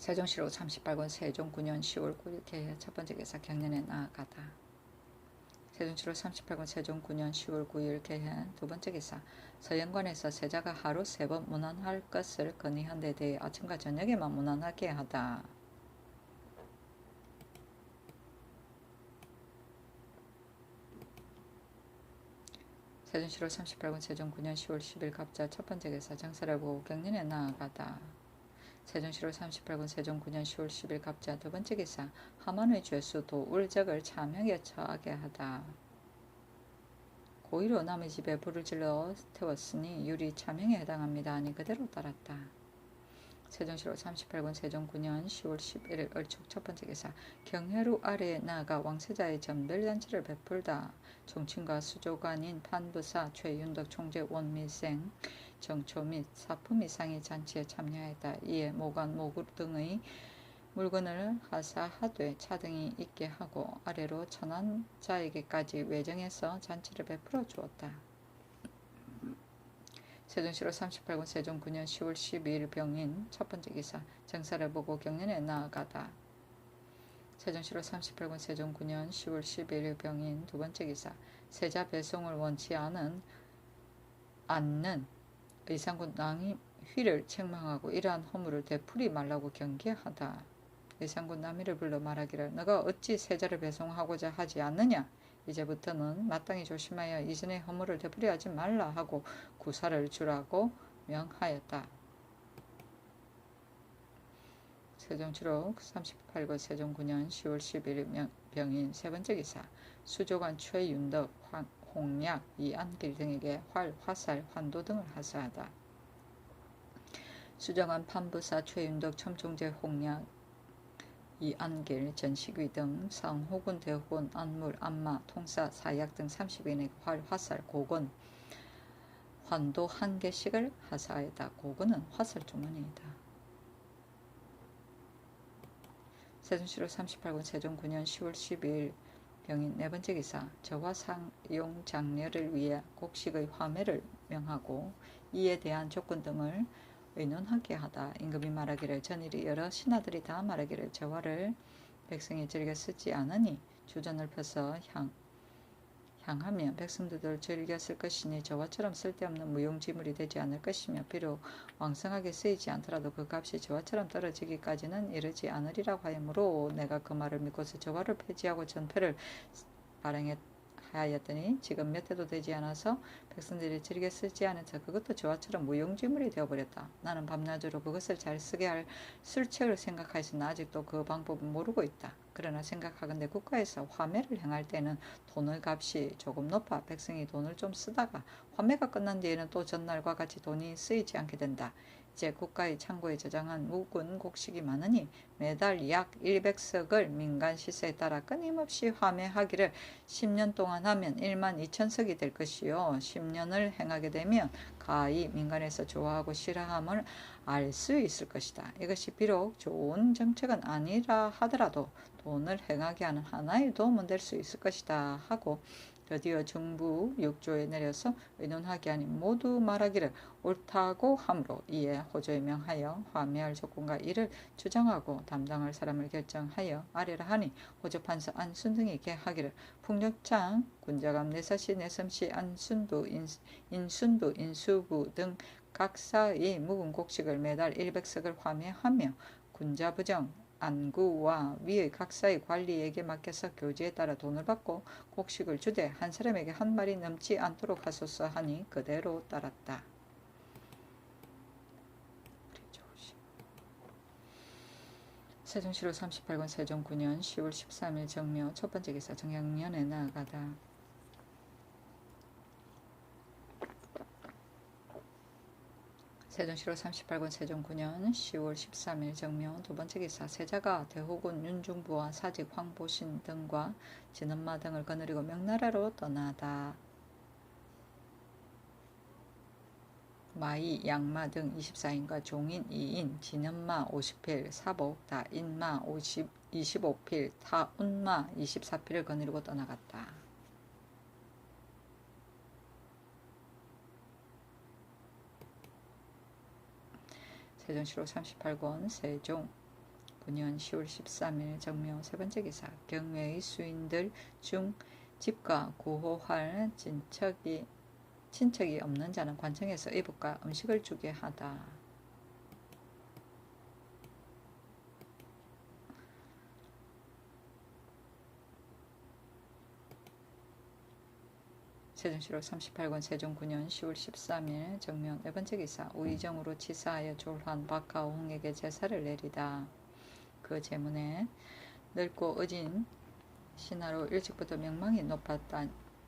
세종시로 38권 세종 9년 10월 9일 개회 첫 번째 기사 경년에 나아가다. 세종시로 38권 세종 9년 10월 9일 개회 두 번째 기사 서영관에서 세자가 하루 3번 문안할 것을 건의한 데 대해 아침과 저녁에만 문안하게 하다. 세종시로 38권 세종 9년 10월 10일 갑자 첫 번째 기사 정사를 보고 경년에 나아가다. 세종시로 38권 세종 9년 10월 10일 갑자 두 번째 기사 하만의 죄수 도울적을 차명에 처하게 하다. 고의로 남의 집에 불을 질러 태웠으니 율이 차명에 해당합니다. 아니 그대로 따랐다. 세종시로 38권 세종 9년 10월 11일 을축 첫번째 기사 경회루 아래에 나아가 왕세자의 전별잔치를 베풀다. 종친과 수조관인 판부사 최윤덕 총재 원미생 정초 및 사품 이상의 잔치에 참여하였다. 이에 모관 모구 등의 물건을 하사하되 차등이 있게 하고 아래로 천한 자에게까지 외정해서 잔치를 베풀어 주었다. 세종시로 38권 세종 9년 10월 12일 병인 첫번째 기사 정사를 보고 경연에 나아가다. 세종시로 38권 세종 9년 10월 12일 병인 두번째 기사 세자 배송을 원치 않는 의상군 낭휘를 책망하고 이러한 허물을 되풀이 말라고 경계하다. 의상군 남이를 불러 말하기를 너가 어찌 세자를 배송하고자 하지 않느냐. 이제부터는 마땅히 조심하여 이전의 허물을 되풀이하지 말라 하고 구사를 주라고 명하였다. 세종시록 38권 세종 9년 10월 11일 병인 세번째 기사 수조관 최윤덕, 홍약, 이안길 등에게 활, 화살, 환도 등을 하사하다. 수정한 판부사 최윤덕, 첨총재 홍약, 이안길, 전식위 등 상호군, 대호군, 안물, 안마, 통사, 사약 등 30인에게 활, 화살, 고건, 환도 1개씩을 하사하였다. 고건은 화살 주머니이다. 세종시로 38권 세종 9년 10월 12일 병인 네번째 기사 저와 상용 장려를 위해 곡식의 화매를 명하고 이에 대한 조건 등을 의논하게 하다. 임금이 말하기를 전일이 여러 신하들이 다 말하기를 저화를 백성이 즐겨 쓰지 않으니 주전을 펴서 향하면 백성들도 즐겨 쓸 것이니 저화처럼 쓸데없는 무용지물이 되지 않을 것이며 비록 왕성하게 쓰이지 않더라도 그 값이 저화처럼 떨어지기까지는 이르지 않으리라고 하므로 내가 그 말을 믿고서 저화를 폐지하고 전폐를 발행하였더니 지금 몇 해도 되지 않아서 백성들이 즐겨 쓰지 않아서 그것도 저화처럼 무용지물이 되어버렸다. 나는 밤낮으로 그것을 잘 쓰게 할 술책을 생각하였으나 아직도 그 방법은 모르고 있다. 그러나 생각하건대 국가에서 화매를 행할 때는 돈의 값이 조금 높아 백성이 돈을 좀 쓰다가 화매가 끝난 뒤에는 또 전날과 같이 돈이 쓰이지 않게 된다. 이제 국가의 창고에 저장한 묵은 곡식이 많으니 매달 약 100석을 민간 시세에 따라 끊임없이 화매하기를 10년 동안 하면 1만 2천석이 될 것이요 10년을 행하게 되면 가히 민간에서 좋아하고 싫어함을 알 수 있을 것이다. 이것이 비록 좋은 정책은 아니라 하더라도 돈을 행하게 하는 하나의 도움은 될 수 있을 것이다 하고 드디어 중부 6조에 내려서 의논하게 하니 모두 말하기를 옳다고 하므로 이에 호조에 명하여 화매할 조건과 이를 주장하고 담당할 사람을 결정하여 아래라 하니 호조 판서 안순 등이 계하기를 풍력장 군자감 내사시 내섬시 안순부 인순부 인수부 등 각사의 묵은 곡식을 매달 100석을 화매하며 군자부정 안구와 위의 각사의 관리에게 맡겨서 교지에 따라 돈을 받고 곡식을 주되 한 사람에게 한 마리 넘지 않도록 하소서 하니 그대로 따랐다. 세종시로 38권 세종 9년 10월 13일 정묘 첫번째 기사 정양년에 나아가다. 세종시로 38권 세종 9년 10월 13일 정묘 두번째 기사 세자가 대호군 윤중부와 사직 황보신 등과 진엄마 등을 거느리고 명나라로 떠나다. 마이, 양마 등 24인과 종인 2인, 진엄마 50필, 사복, 다인마 25필, 타운마 24필을 거느리고 떠나갔다. 세종시로 38권 세종 9년 10월 13일 정묘 세번째 기사 경매의 수인들 중 집과 구호할 친척이 없는 자는 관청에서 이북과 음식을 주게 하다. 세종시록 38권 세종 9년 10월 13일 정묘 네번째 기사 우의정으로 치사하여 졸환 박가홍에게 제사를 내리다. 그 제문에 늙고 어진 신하로 일찍부터 명망이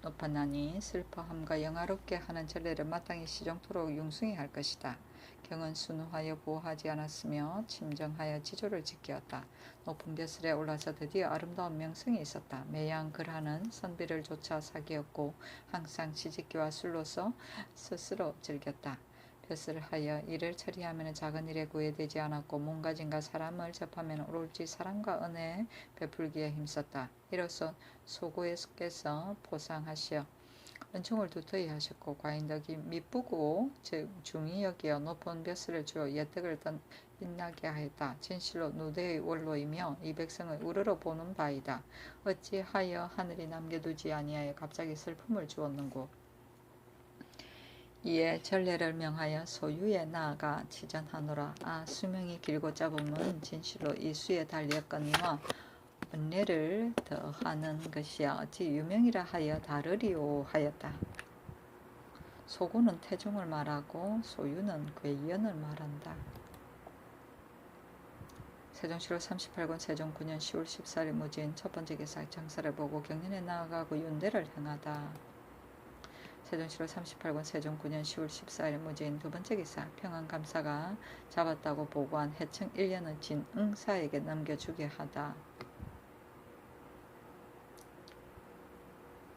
높았나니 슬퍼함과 영화롭게 하는 전례를 마땅히 시종토록 융숭히 할 것이다. 경은 순후하여 보호하지 않았으며 침정하여 지조를 지키었다. 높은 벼슬에 올라서 드디어 아름다운 명성이 있었다. 매양 글하는 선비를 조차 사귀었고 항상 시집기와 술로서 스스로 즐겼다. 벼슬을 하여 일을 처리하면 작은 일에 구애되지 않았고 몸가짐과 사람을 접하면 오로지 사랑과 은혜 베풀기에 힘썼다. 이로써 소고에서 포상하시어 은총을 두터이 하셨고 과인덕이 미쁘고 중히 여기어 높은 벼슬을 주어 예덕을 빛나게 하였다. 진실로 누대의 원로이며 이 백성을 우러러 보는 바이다. 어찌하여 하늘이 남겨두지 아니하여 갑자기 슬픔을 주었는고. 이에 전례를 명하여 소유에 나아가 치전하노라. 수명이 길고 짧으면 진실로 이 수에 달렸거니와 은혜를 더하는 것이야 어찌 유명이라 하여 다르리오 하였다. 소고는 태종을 말하고 소유는 괴연을 말한다. 세종시로 38권 세종 9년 10월 14일 무진 첫 번째 기사 장사를 보고 경연에 나아가고 윤대를 행하다. 세종시로 38권 세종 9년 10월 14일 무진 두 번째 기사 평안감사가 잡았다고 보고한 해청 1년은 진응사에게 넘겨주게 하다.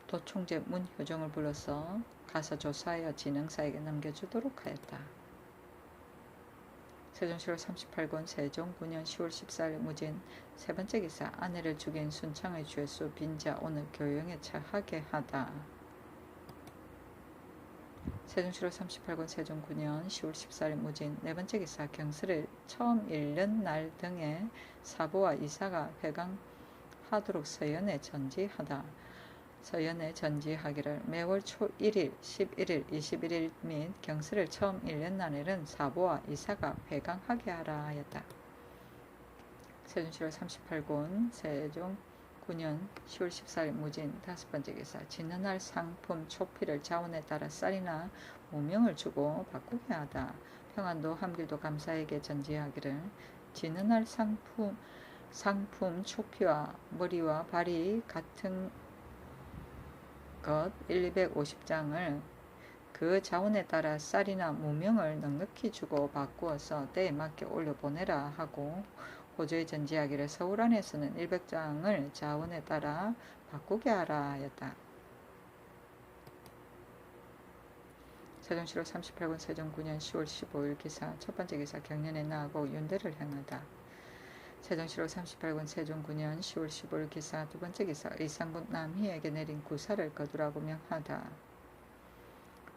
도총재 문효종을 불러서 가서 조사하여 진응사에게 넘겨주도록 하였다. 세종시로 38권 세종 9년 10월 14일 무진 세 번째 기사 아내를 죽인 순창의 죄수 빈자 오늘 교영에 처하게 하다. 세종시로 38권 세종 9년 10월 14일 무진 네 번째 기사 경슬을 처음 읽는 날 등에 사부와 이사가 회강하도록 서연에 전지하다. 서연에 전지하기를 매월 초 1일, 11일, 21일 및 경슬을 처음 읽는 날에는 사부와 이사가 회강하게 하라 하였다. 세종시로 38권 세종 9년 10월 14일 무진 다섯 번째 기사 지느날 상품 초피를 자원에 따라 쌀이나 무명을 주고 바꾸게 하다. 평안도 함길도 감사에게 전지하기를 지느날 상품 초피와 머리와 발이 같은 것 1250장을 그 자원에 따라 쌀이나 무명을 넉넉히 주고 바꾸어서 때에 맞게 올려보내라 하고 호조에 전지하기를 서울 안에서는 100장을 자원에 따라 바꾸게 하라 하였다. 세종시로 38권 세종 9년 10월 15일 기사 첫 번째 기사 경연에 나아가고 윤대를 행하다. 세종시로 38권 세종 9년 10월 15일 기사 두 번째 기사 의상군 남희에게 내린 구사를 거두라고 명하다.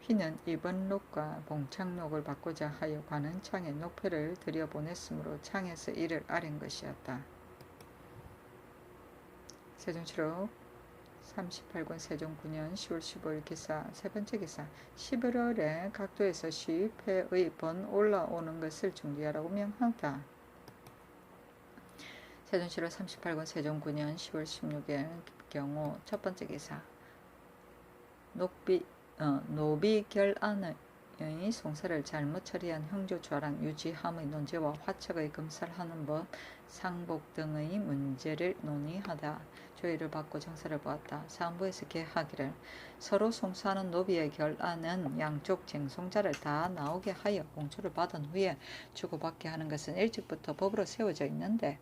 휘는 이번 록과 봉창록을 받고자 하여 관흥창에 녹패를 들여보냈으므로 창에서 이를 아랜 것이었다. 세종시로 38권 세종 9년 10월 15일 기사 세 번째 기사 11월에 각도에서 시위패의 번 올라오는 것을 중지하라고 명하다. 세종시로 38권 세종 9년 10월 16일 경우 첫 번째 기사 노비결안의 송사를 잘못 처리한 형조좌랑 유지함의 논제와 화척의 검찰하는 법, 상복 등의 문제를 논의하다. 조의를 받고 정사를 보았다. 사헌부에서 계하기를 서로 송사하는 노비의 결안은 양쪽 쟁송자를 다 나오게 하여 공초를 받은 후에 주고받게 하는 것은 일찍부터 법으로 세워져 있는데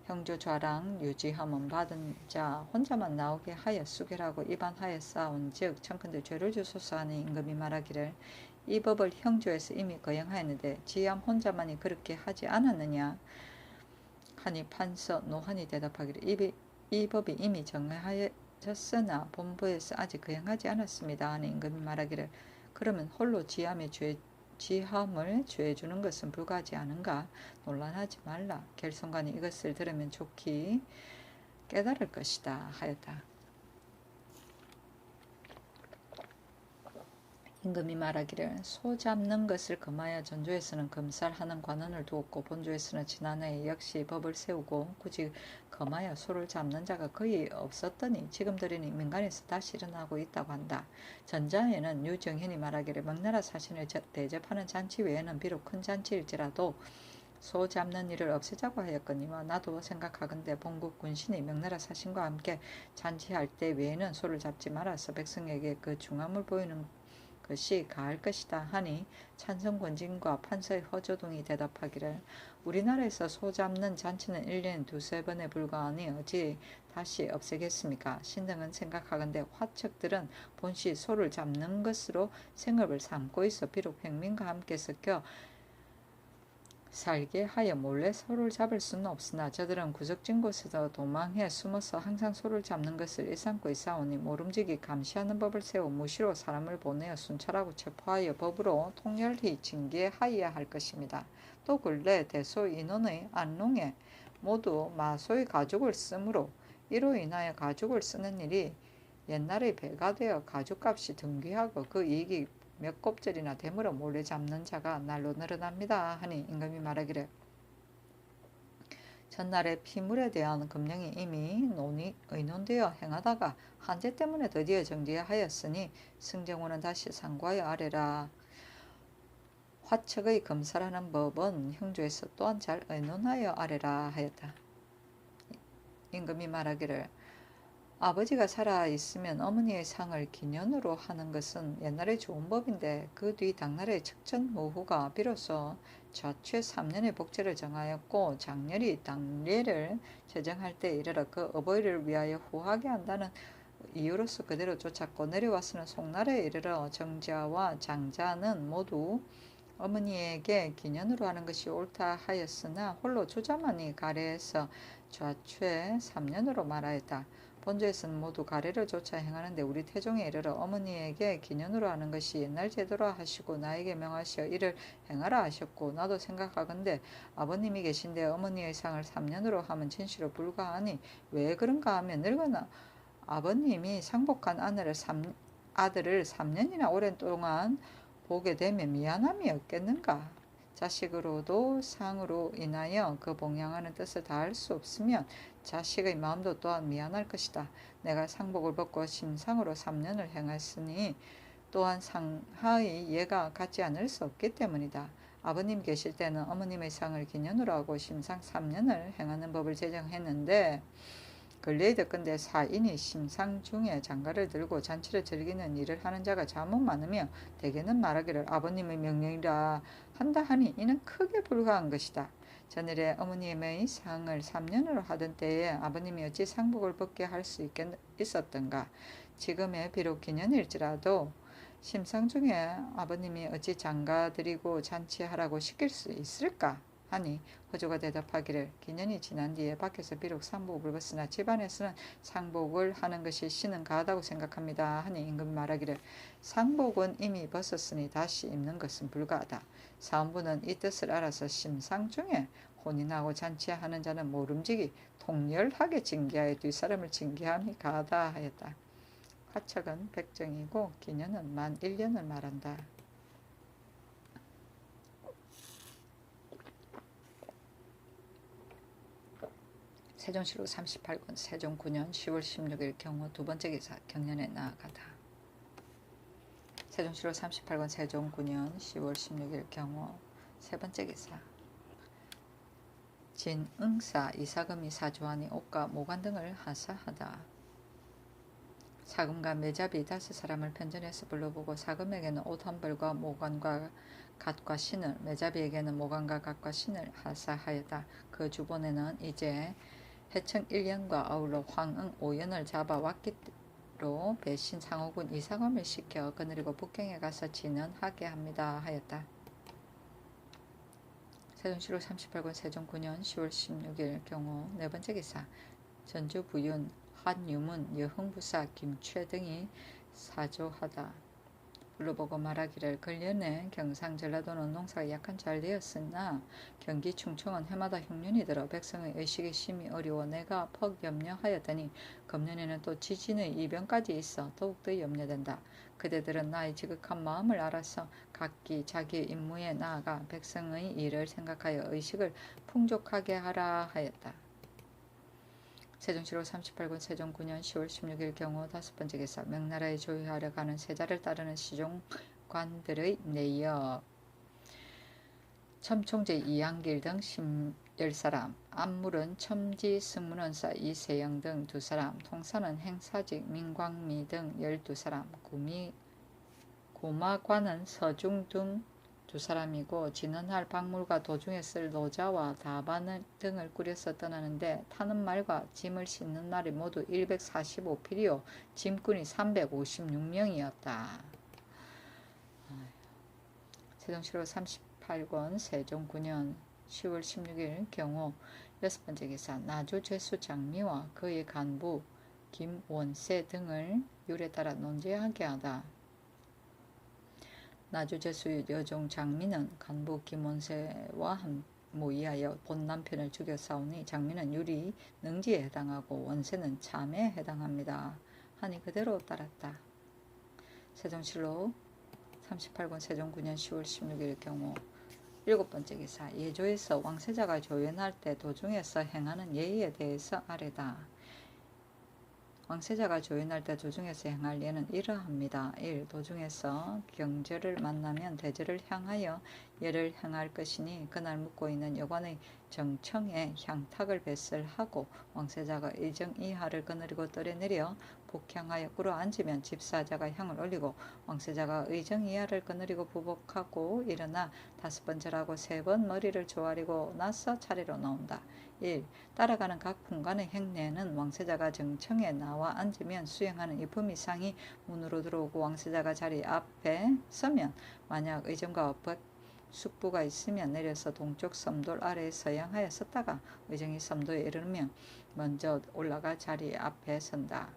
형조좌랑 유지함은 받은 자 혼자만 나오게 하여 수결하고 입안하였사온즉 청컨대 죄를 주소서 하는 임금이 말하기를 이 법을 형조에서 이미 거행하였는데 지암 혼자만이 그렇게 하지 않았느냐 하니 판서 노한이 대답하기를 이 법이 이미 정하였으나 본부에서 아직 거행하지 않았습니다 하는 임금이 말하기를 그러면 홀로 지암을 죄주는 것은 불가하지 않은가? 논란하지 말라. 결송관이 이것을 들으면 좋게 깨달을 것이다 하였다. 임금이 말하기를 소 잡는 것을 금하여 전조에서는 검살하는 관원을 두었고 본조에서는 지난해에 역시 법을 세우고 굳이 금하여 소를 잡는 자가 거의 없었더니 지금 들으니 민간에서 다시 일어나고 있다고 한다. 전자에는 유정현이 말하기를 명나라 사신을 대접하는 잔치 외에는 비록 큰 잔치일지라도 소 잡는 일을 없애자고 하였거니와 나도 생각하건대 본국 군신이 명나라 사신과 함께 잔치할 때 외에는 소를 잡지 말아서 백성에게 그 중함을 보이는 것이 가할 것이다 하니 찬성 권진과 판사의 허조동이 대답하기를 우리나라에서 소 잡는 잔치는 1년에 두세 번에 불과하니 어찌 다시 없애겠습니까? 신등은 생각하건대 화척들은 본시 소를 잡는 것으로 생업을 삼고 있어 비록 평민과 함께 섞여 살게 하여 몰래 소를 잡을 수는 없으나 저들은 구석진 곳에서 도망해 숨어서 항상 소를 잡는 것을 일삼고 있사오니 모름지기 감시하는 법을 세워 무시로 사람을 보내어 순찰하고 체포하여 법으로 통렬히 징계하여야 할 것입니다. 또 근래 대소 인원의 안농에 모두 마소의 가죽을 쓰므로 이로 인하여 가죽을 쓰는 일이 옛날의 배가 되어 가죽값이 등귀하고 그 이익이 몇 곱절이나 되물어 몰래 잡는 자가 날로 늘어납니다 하니 임금이 말하기를 전날에 피물에 대한 금령이 이미 의논되어 행하다가 한제 때문에 드디어 정지하였으니 승정원은 다시 상고하여 아래라. 화척의 검사라는 법은 형조에서 또한 잘 의논하여 아래라 하였다. 임금이 말하기를 아버지가 살아있으면 어머니의 상을 기년으로 하는 것은 옛날에 좋은 법인데 그 뒤 당나라의 척천무후가 비로소 좌최 3년의 복제를 정하였고 장렬히 당례를 제정할 때 이르러 그 어버이를 위하여 후하게 한다는 이유로서 그대로 쫓았고 내려와서는 송나라에 이르러 정자와 장자는 모두 어머니에게 기년으로 하는 것이 옳다 하였으나 홀로 주자만이 가래에서 좌최 3년으로 말하였다. 본조에서는 모두 가래를 쫓아 행하는데 우리 태종에 이르러 어머니에게 기년으로 하는 것이 옛날 제도라 하시고 나에게 명하시어 이를 행하라 하셨고 나도 생각하건대 아버님이 계신데 어머니의 상을 3년으로 하면 진시로 불가하니 왜 그런가 하면 늙은 아버님이 상복한 아들을 3년이나 오랜 동안 보게 되면 미안함이 없겠는가? 자식으로도 상으로 인하여 그 봉양하는 뜻을 다할 수 없으면 자식의 마음도 또한 미안할 것이다. 내가 상복을 벗고 심상으로 3년을 행했으니 또한 상하의 예가 같지 않을 수 없기 때문이다. 아버님 계실 때는 어머님의 상을 기년으로 하고 심상 3년을 행하는 법을 제정했는데 근래에 듣건대 사인이 심상 중에 장가를 들고 잔치를 즐기는 일을 하는 자가 잘못 많으며 대개는 말하기를 아버님의 명령이라 한다 하니 이는 크게 불가한 것이다. 전일에 어머님의 상을 3년으로 하던 때에 아버님이 어찌 상복을 벗게 할 수 있었던가. 지금에 비록 기년일지라도 심상 중에 아버님이 어찌 장가 드리고 잔치하라고 시킬 수 있을까? 하니 허조가 대답하기를 기년이 지난 뒤에 밖에서 비록 상복을 벗으나 집안에서는 상복을 하는 것이 신은 가하다고 생각합니다. 하니 임금이 말하기를 상복은 이미 벗었으니 다시 입는 것은 불가하다. 사원부는 이 뜻을 알아서 심상 중에 혼인하고 잔치하는 자는 모름지기 통렬하게 징계하여 뒷사람을 징계함이 가하다 하였다. 화척은 백정이고 기년은 만 1년을 말한다. 세종실록 38권 세종 9년 10월 16일 경호 두 번째 기사 경년에 나아가다. 세종실록 38권 세종 9년 10월 16일 경호 세 번째 기사 진응사 이사금이 사주하니 옷과 모관 등을 하사하다. 사금과 매잡이 5사람을 편전해서 불러보고 사금에게는 옷 한 벌과 모관과 갓과 신을 매잡이에게는 모관과 갓과 신을 하사하였다. 그 주본에는 이제 해청 1년과 아울러 황응 5년을 잡아왔기로 배신 상호군 이사금을 시켜 거느리고 북경에 가서 진언하게 합니다 하였다. 세종실록 38권 세종 9년 10월 16일 경호 네 번째 기사 전주 부윤 한유문 여흥부사 김최 등이 사조하다. 불러보고 말하기를 근련에 경상 전라도는 농사가 약한 잘 되었으나 경기 충청은 해마다 흉년이 들어 백성의 의식이 심히 어려워 내가 퍽 염려하였더니 금년에는 또 지진의 이변까지 있어 더욱더 염려된다. 그대들은 나의 지극한 마음을 알아서 각기 자기의 임무에 나아가 백성의 일을 생각하여 의식을 풍족하게 하라 하였다. 세종실록 38권 세종 9년 10월 16일 경호 다섯 번째 기사 명나라에 조위하려 가는 세자를 따르는 시종관들의 내역 첨총제 이양길 등 10사람 안물은 첨지 승문원사 이세영 등 2사람 통사는 행사직 민광미 등 12사람 도마관은 서중 등 두 사람이고 진언할 박물과 도중에 쓸 노자와 다반 등을 꾸려서 떠나는데 타는 말과 짐을 싣는 말이 모두 145필이요 짐꾼이 356명이었다. 세종시로 38권 세종 9년 10월 16일 경우 여섯 번째 기사 나주 죄수 장미와 그의 간부 김원세 등을 율에 따라 논제하게 하다. 나주 죄수 여종 장미는 간부 김원세와 모의하여 본 남편을 죽여 싸우니 장미는 율이 능지에 해당하고 원세는 참에 해당합니다. 하니 그대로 따랐다. 세종실록 38권 세종 9년 10월 16일 경우 일곱 번째 기사 예조에서 왕세자가 조연할 때 도중에서 행하는 예의에 대해서 아래다. 왕세자가 조연할 때 도중에서 행할 예는 이러합니다. 1. 도중에서 경절을 만나면 대절을 향하여 예를 행할 것이니 그날 묵고 있는 여관의 정청에 향탁을 배설하고 왕세자가 의정이하를 거느리고 뜰에 내려 복향하여 꿇어 앉으면 집사자가 향을 올리고 왕세자가 의정이하를 거느리고 부복하고 일어나 다섯 번 절하고 세 번 머리를 조아리고 나서 차례로 나온다. 1. 따라가는 각 fun간의 행례는 왕세자가 정청에 나와 앉으면 수행하는 이품 이상이 문으로 들어오고 왕세자가 자리 앞에 서면 만약 의정과 숙부가 있으면 내려서 동쪽 섬돌 아래에 서양하여 섰다가 의정이 섬도에 이르면 먼저 올라가 자리 앞에 선다.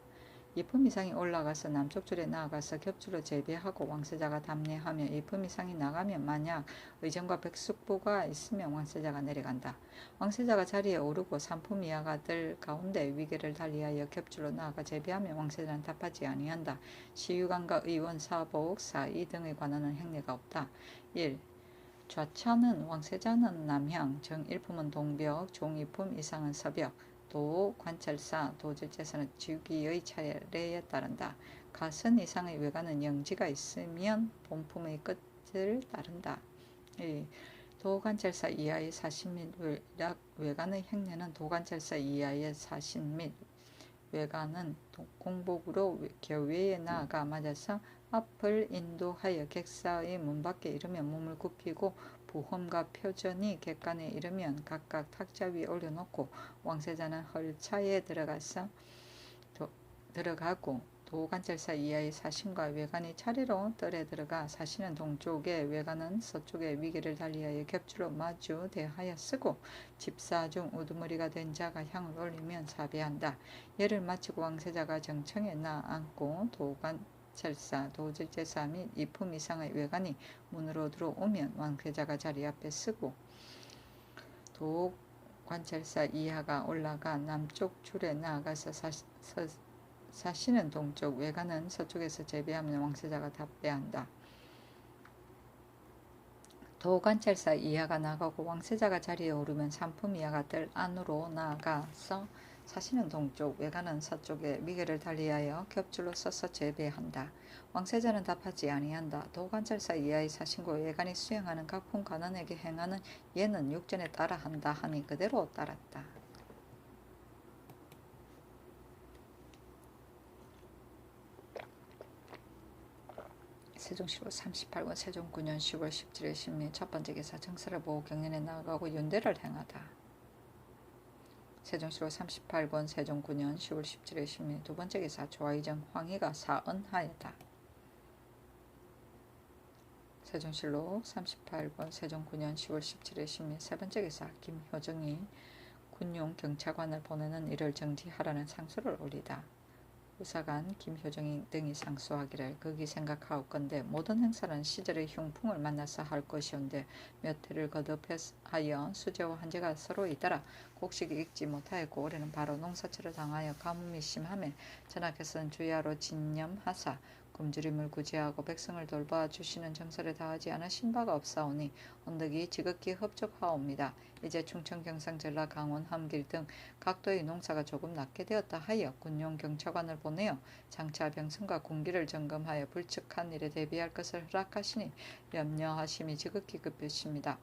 이품 이상이 올라가서 남쪽 줄에 나아가서 겹줄로 재배하고 왕세자가 답례하며 이품 이상이 나가면 만약 의정과 백숙부가 있으면 왕세자가 내려간다. 왕세자가 자리에 오르고 삼품 이하가들 가운데 위계를 달리하여 겹줄로 나아가 재배하면 왕세자는 답하지 아니한다. 시유관과 의원, 사복, 사의 등에 관하는 행례가 없다. 1. 좌차는 왕세자는 남향, 정일품은 동벽, 종이품 이상은 서벽, 도, 관찰사, 도질제사는 주기의 차례에 따른다. 가선 이상의 외관은 영지가 있으면 본품의 끝을 따른다. 2. 도관찰사 이하의 사신 및 외관의 행례는 도관찰사 이하의 사신 및 외관은 공복으로 교외에 나아가 맞아서 앞을 인도하여 객사의 문 밖에 이르면 몸을 굽히고 부험과 표전이 객관에 이르면 각각 탁자 위에 올려놓고 왕세자는 헐차에 들어가고 도관찰사 이하의 사신과 외관이 차례로 뜰에 들어가 사신은 동쪽에 외관은 서쪽에 위계를 달리하여 겹줄로 마주 대하여 쓰고 집사 중 우두머리가 된 자가 향을 올리면 사배한다. 예를 마치고 왕세자가 정청에 나 앉고 도관찰사, 도질제사 및 이품 이상의 외관이 문으로 들어오면 왕세자가 자리 앞에 쓰고 도관찰사 이하가 올라가 남쪽 줄에 나아가서 사신은 동쪽, 외관은 서쪽에서 재배하면 왕세자가 답배한다. 도관찰사 이하가 나가고 왕세자가 자리에 오르면 삼품 이하가 뜰 안으로 나아가서 사신은 동쪽, 외관은 서쪽에 위계를 달리하여 겹줄로 서서 재배한다. 왕세자는 답하지 아니한다. 도관찰사 이하의 사신과 외관이 수행하는 각 fun간원에게 행하는 예는 육전에 따라 한다 하니 그대로 따랐다. 세종시로 38권 세종 9년 10월 17일 신미 첫 번째 기사 정사를 보고 경연에 나아가고 윤대를 행하다. 세종시로 38권 세종 9년 10월 17일 신미 두 번째 기사 조화의정 황희가 사언하였다. 세종실록 38권 세종 9년 10월 17일 신미 세 번째 기사 김효정이 군용 경차관을 보내는 일을 정지하라는 상소를 올리다. 의사관 김효정이 등이 상소하기를 극이 생각하옵건대 모든 행사는 시절의 흉풍을 만나서 할 것이온데 몇 해를 거듭하여 수재와 한재가 서로 잇따라 곡식이 익지 못하였고 올해는 바로 농사철을 당하여 가뭄이 심함에 전하께서는 주야로 진념하사 굶주림을 구제하고 백성을 돌봐 주시는 정서를 다하지 않으신 바가 없사오니 언덕이 지극히 흡족하옵니다. 이제 충청, 경상, 전라, 강원, 함길 등 각도의 농사가 조금 낫게 되었다 하여 군용 경차관을 보내어 장차 병선과 군기를 점검하여 불측한 일에 대비할 것을 허락하시니 염려하심이 지극히 급하십니다.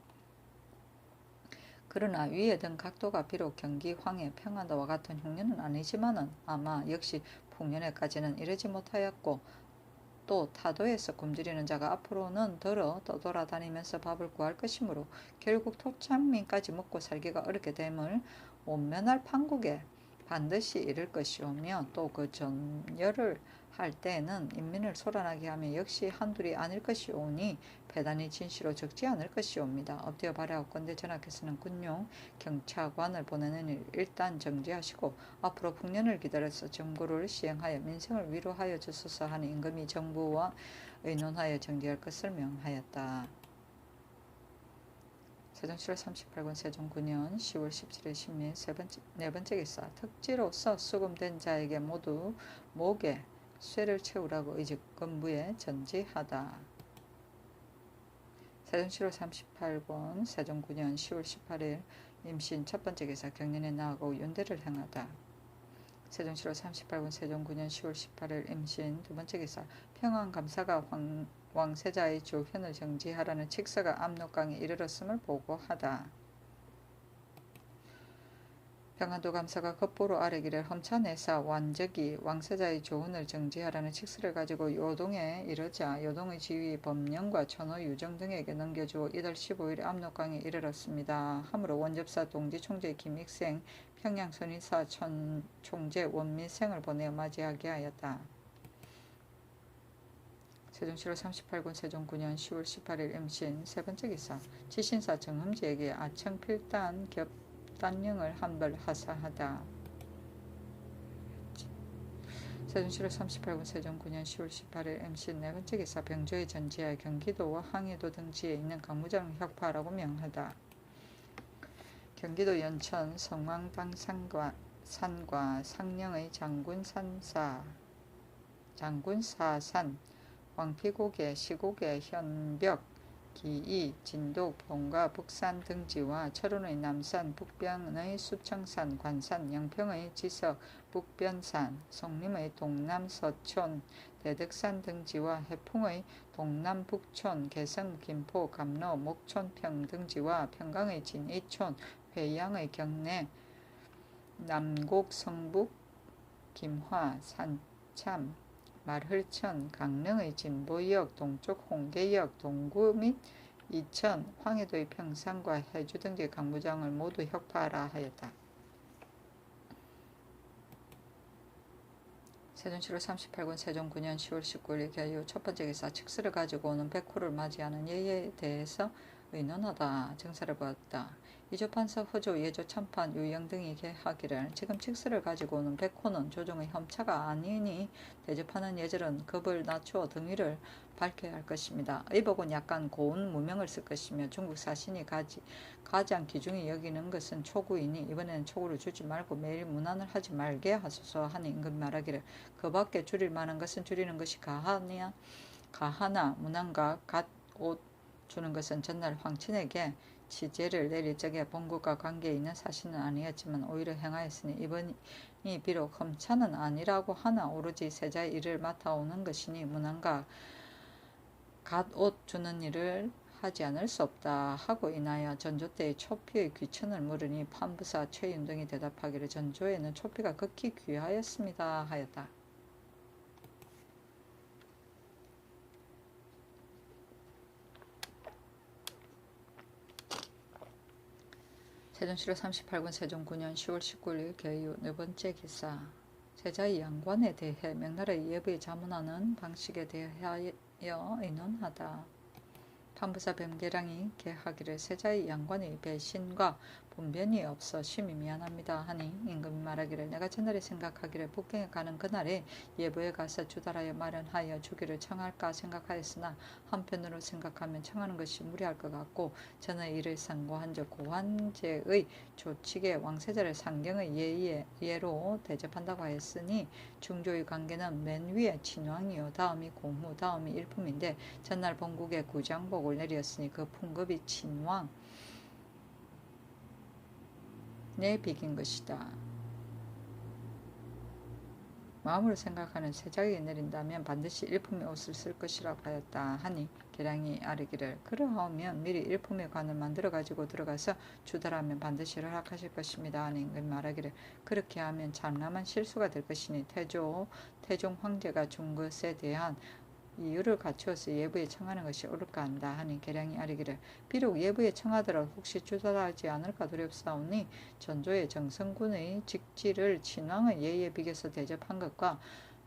그러나 위에 등 각도가 비록 경기, 황해, 평안도와 같은 흉년은 아니지만은 아마 역시 풍년에까지는 이르지 못하였고 또 타도에서 굶주리는 자가 앞으로는 더러 떠돌아다니면서 밥을 구할 것이므로 결국 토착민까지 먹고 살기가 어렵게 됨을 원면할 판국에 반드시 이를 것이오며 또 그 전열을 할 때에는 인민을 소란하게 하며 역시 한둘이 아닐 것이오니 배단이 진시로 적지 않을 것이옵니다. 엎드려 바라옵건대 전하께서는 군용 경차관을 보내는 일 일단 정지하시고 앞으로 풍년을 기다려서 정부를 시행하여 민생을 위로하여 주소서 하는 임금이 정부와 의논하여 정지할 것을 명하였다. 세종시로 38권 세종 9년 10월 17일 신민 네 번째 기사 특지로서 수금된 자에게 모두 목에 쇠를 채우라고 의직건부에 전지하다. 세종시로 38권 세종 9년 10월 18일 임신 첫 번째 기사 경년에 나아가고 윤대를 행하다. 세종시로 38권 세종 9년 10월 18일 임신 두 번째 기사 평안감사가 왕세자의 조현을 정지하라는 칙서가 압록강에 이르렀음을 보고하다. 평안도 감사가 급보로 아래기를 험차내사 완적이 왕세자의 조훈을 정지하라는 칙서를 가지고 요동에 이르자 요동의 지휘 법령과 천호 유정 등에게 넘겨주어 이달 15일 압록강에 이르렀습니다. 하므로 원접사 동지 총재 김익생 평양 선의사 총재 원민생을 보내어 맞이하게 하였다. 세종시로 38권 세종 9년 10월 18일 임신 세 번째 기사 지신사 정흠지에게 아청필단 겹단령을 한벌 하사하다. 세종시로 38권 세종 9년 10월 18일 임신 네 번째 기사 병조의 전지하여 경기도와 항해도 등지에 있는 강무장을 혁파하라고 명하다. 경기도 연천 성왕당산과 상령의 장군사산 왕피고개, 시고개, 현벽, 기이, 진독, 봉과 북산 등지와 철원의 남산, 북변의 수청산, 관산, 영평의 지석, 북변산, 송림의 동남서촌, 대덕산 등지와 해풍의 동남북촌, 개성, 김포, 감로, 목촌평 등지와 평강의 진이촌, 회양의 경내, 남곡, 성북, 김화, 산참, 말흘천, 강릉의 진보역, 동쪽 홍계역, 동구 및 이천, 황해도의 평산과 해주 등지의 강무장을 모두 혁파하라 하였다. 세종시로 38권 세종 9년 10월 19일 개유 첫 번째 기사 칙서를 가지고 오는 백호를 맞이하는 예에 대해서 의논하다. 정사를 보았다. 이조판서, 허조, 예조, 참판, 유영 등이 하기를 지금 칙서를 가지고 오는 백호는 조정의 혐차가 아니니 대접하는 예절은 급을 낮추어 등위를 밝혀야 할 것입니다. 의복은 약간 고운 무명을 쓸 것이며 중국 사신이 가장 귀중히 여기는 것은 초구이니 이번에는 초구를 주지 말고 매일 문안을 하지 말게 하소서 하는 임금 말하기를 그 밖에 줄일 만한 것은 줄이는 것이 가하나 문안과 갓 옷 주는 것은 전날 황친에게 치제를 내릴 적에 본국과 관계 있는 사실은 아니었지만 오히려 행하였으니 이번이 비록 험차는 아니라고 하나 오로지 세자의 일을 맡아오는 것이니 문안과 갓 옷 주는 일을 하지 않을 수 없다 하고 인하여 전조 때의 초피의 귀천을 물으니 판부사 최윤 등이 대답하기를 전조에는 초피가 극히 귀하였습니다 하였다. 세종시로 38권 세종 9년 10월 19일 개유 네 번째 기사 세자의 양관에 대해 명나라의 예부에 자문하는 방식에 대하여 의논하다. 판부사 변계량이 개하기를 세자의 양관의 배신과 분변이 없어 심히 미안합니다 하니 임금이 말하기를 내가 전날에 생각하기를 북경에 가는 그날에 예부에 가서 주달하여 마련하여 주기를 청할까 생각하였으나 한편으로 생각하면 청하는 것이 무리할 것 같고 전의 이를 상고한즉 고환제의 조칙에 왕세자를 상경의 예로 대접한다고 하였으니 중조의 관계는 맨 위에 친왕이요 다음이 공후 다음이 일품인데 전날 본국에 구장복을 내렸으니 그 풍급이 친왕 내 비긴 것이다. 마음으로 생각하는 세자에게 내린다면 반드시 일품의 옷을 쓸 것이라고 하였다 하니 계량이 아뢰기를 그러하면 미리 일품의 관을 만들어 가지고 들어가서 주달하면 반드시 허락하실 것입니다 하니 임금이 말하기를 그렇게 하면 장남한 실수가 될 것이니 태종 황제가 준 것에 대한 이유를 갖추어서 예부에 청하는 것이 옳을까 한다 하니 계량이 아뢰기를 비록 예부에 청하더라도 혹시 주저하지 않을까 두렵사오니 전조의 정성군의 직지를 친왕의 예에 비겨서 대접한 것과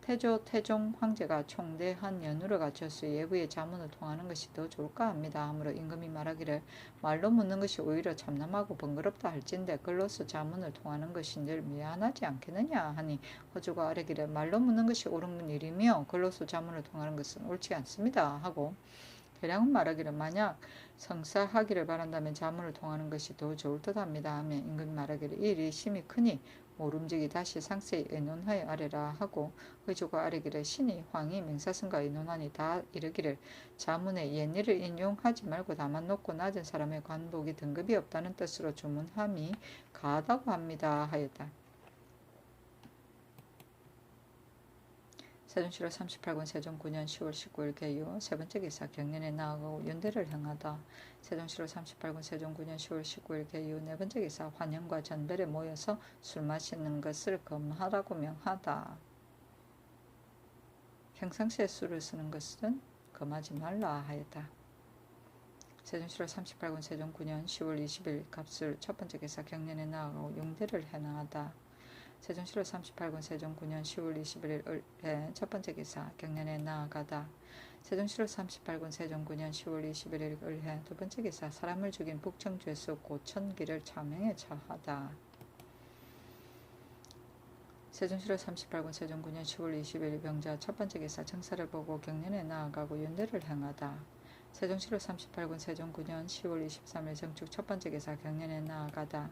태종 황제가 총대한 연유를 갖춰서 예부의 자문을 통하는 것이 더 좋을까 합니다. 하므로 임금이 말하기를 말로 묻는 것이 오히려 참남하고 번거롭다 할진대 글로서 자문을 통하는 것인들 미안하지 않겠느냐 하니 허주가 아뢰기를 말로 묻는 것이 옳은 일이며 글로서 자문을 통하는 것은 옳지 않습니다 하고 계량은 말하기를 만약 성사하기를 바란다면 자문을 통하는 것이 더 좋을 듯합니다 하며 임금이 말하기를 이 일이 심히 크니 모름지기 다시 상세히 의논하여 아뢰라 하고 의조가 아뢰기를 신이 황이 맹사승과 의논하니 다 이르기를 자문에 옛일을 인용하지 말고 다만 높고 낮은 사람의 관복이 등급이 없다는 뜻으로 주문함이 가하다고 합니다 하였다. 세종실록 38권 세종 9년 10월 19일 개유 세 번째 기사 경년에 나아가고 윤대를 행하다. 세종실록 38권 세종 9년 10월 19일 개유 네 번째 기사 환영과 전별에 모여서 술 마시는 것을 금하라고 명하다. 평상시에 술을 쓰는 것은 금하지 말라 하였다. 세종실록 38권 세종 9년 10월 20일 갑술 첫 번째 기사 경년에 나아가고 윤대를 행하다. 세종실록 38권 세종 9년 10월 21일 첫 번째 기사 경년에 나아가다. 세종실록 38권 세종 9년 10월 21일 을해 두 번째 기사 사람을 죽인 북청죄수 고천기를 차명에 처하다. 세종실록 38권 세종 9년 10월 21일 병자 첫 번째 기사 정사를 보고 경년에 나아가고 윤대를 행하다. 세종실록 38권 세종 9년 10월 23일 정축 첫 번째 기사 경년에 나아가다.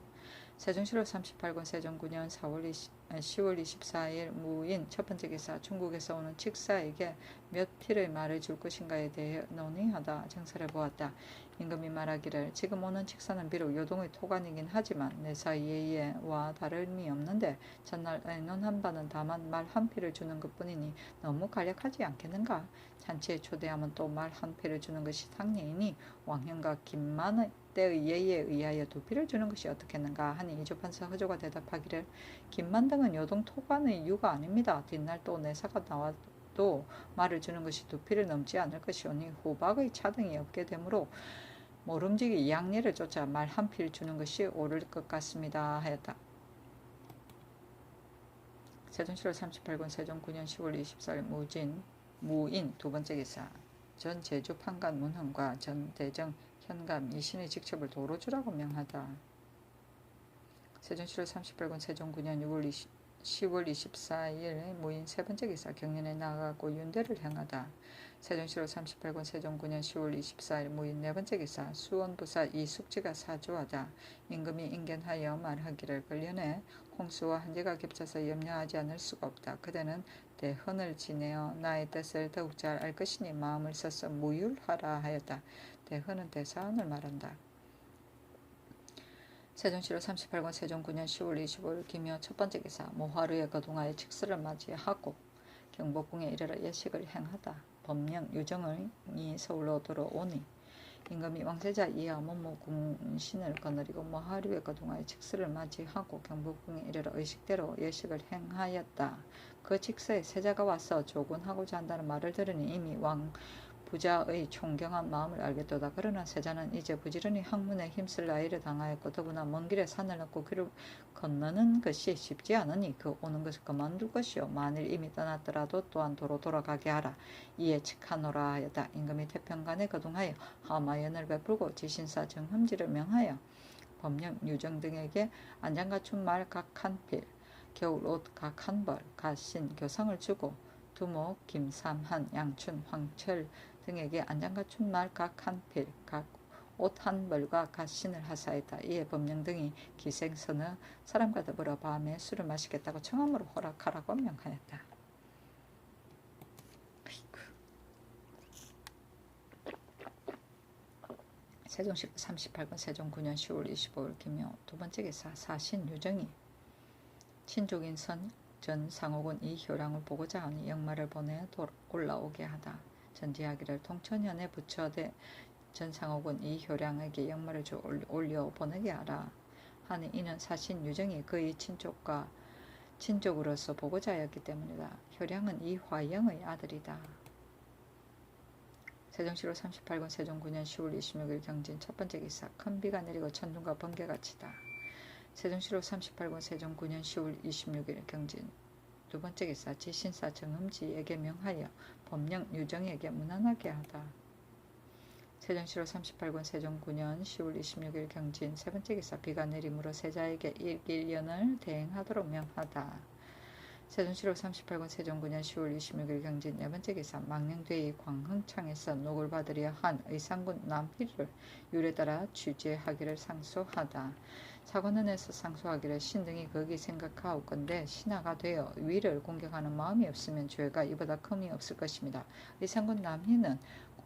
세종실록 38권 세종 9년 10월 24일 무인 첫 번째 기사 중국에서 오는 칙사에게 몇 필의 말을 줄 것인가에 대해 논의하다 정사를 보았다. 임금이 말하기를 지금 오는 칙사는 비록 요동의 토관이긴 하지만 내 사이에와 다름이 없는데 전날 논한 바는 다만 말 한 필을 주는 것뿐이니 너무 간략하지 않겠는가? 잔치에 초대하면 또 말 한 필을 주는 것이 상례이니 왕현과 김만의 때의 예에 의하여 두 필을 주는 것이 어떻겠는가 하니 이조판서 허조가 대답하기를 김만 등은 요동 토관의 유가 아닙니다. 뒷날 또 내사가 나와도 말을 주는 것이 두 필을 넘지 않을 것이오니 후박의 차등이 없게 되므로 모름지기 양례를 쫓아 말 한 필 주는 것이 옳을 것 같습니다 하였다. 세종실록 38권 세종 9년 10월 24일 무인 두 번째 기사 전 제주 판관 문흥과 전 대정 현감 이신의 직첩을 도로 주라고 명하다. 세종실록 38권 세종 9년 10월 24일 무인 세 번째 기사 경년에 나아가고 윤대를 행하다. 세종실록 38권 세종 9년 10월 24일 무인 네 번째 기사 수원부사 이숙지가 사주하다. 임금이 인견하여 말하기를 근련에 홍수와 한재가 겹쳐서 염려하지 않을 수가 없다. 그대는 대헌을 지내어 나의 뜻을 더욱 잘 알 것이니 마음을 써서 무율하라 하였다. 대헌은 대사헌을 말한다. 세종실록 38권 세종 9년 10월 25일 기묘 첫 번째 기사 모하루에 거동하여 칙수를 맞이하고 경복궁에 이르러 예식을 행하다. 법령 유정이 서울로 들어오니 임금이 왕세자 이하 모모 군신을 거느리고 모하루에 거동하여 칙수를 맞이하고 경복궁에 이르러 의식대로 예식을 행하였다. 그 칙서에 세자가 와서 조군하고자 한다는 말을 들으니 이미 왕 부자의 존경한 마음을 알겠도다. 그러나 세자는 이제 부지런히 학문에 힘쓸 나이를 당하였고 더구나 먼 길에 산을 넘고 길을 건너는 것이 쉽지 않으니 그 오는 것을 그만둘 것이요 만일 이미 떠났더라도 또한 도로 돌아가게 하라. 이에 칙하노라 하였다. 임금이 태평간에 거동하여 하마연을 베풀고 지신사 정흠지를 명하여 법령 유정 등에게 안장갖춘 말 각 한 필, 겨울옷 각 한 벌, 갓신 교상을 주고 두목, 김삼한, 양춘, 황철 등에게 안장갖춘 말 각 한 필, 각 옷 한 벌과 갓신을 하사했다. 이에 법령 등이 기생서너 사람과 더불어 밤에 술을 마시겠다고 청함으로 허락하라고 명하였다. 세종실록 38권 세종 9년 10월 25일 기묘 두 번째 기사 사신 유정이 친족인 전 상옥은 이 효랑을 보고자 하니 역마를 보내 올라오게 하다. 전지하기를 통천현에 부처대 전 상옥은 이 효량에게 역마를 올려 보내게 하라 하니 이는 사신 유정이 그의 친족으로서 보고자 하였기 때문이다. 효량은 이 화영의 아들이다. 세종시로 38권 세종 9년 10월 26일 경진 첫 번째 기사 큰 비가 내리고 천둥과 번개가 치다. 세종시로 38권 세종 9년 10월 26일 경진 두 번째 기사 지신사 정음지에게 명하여 법령 유정에게 무난하게 하다. 세종시로 38권 세종 9년 10월 26일 경진 세 번째 기사 비가 내림으로 세자에게 일길연을 대행하도록 명하다. 세종시로 38권 세종 9년 10월 26일 경진 네 번째 기사 망령되이 광흥창에서 녹을 받으려 한 의상군 남희를 율에 따라 취재하기를 상소하다. 사관원에서 상소하기를 신등이 거기 생각하옵건대 신하가 되어 위를 공격하는 마음이 없으면 죄가 이보다 큼이 없을 것입니다. 의상군 남희는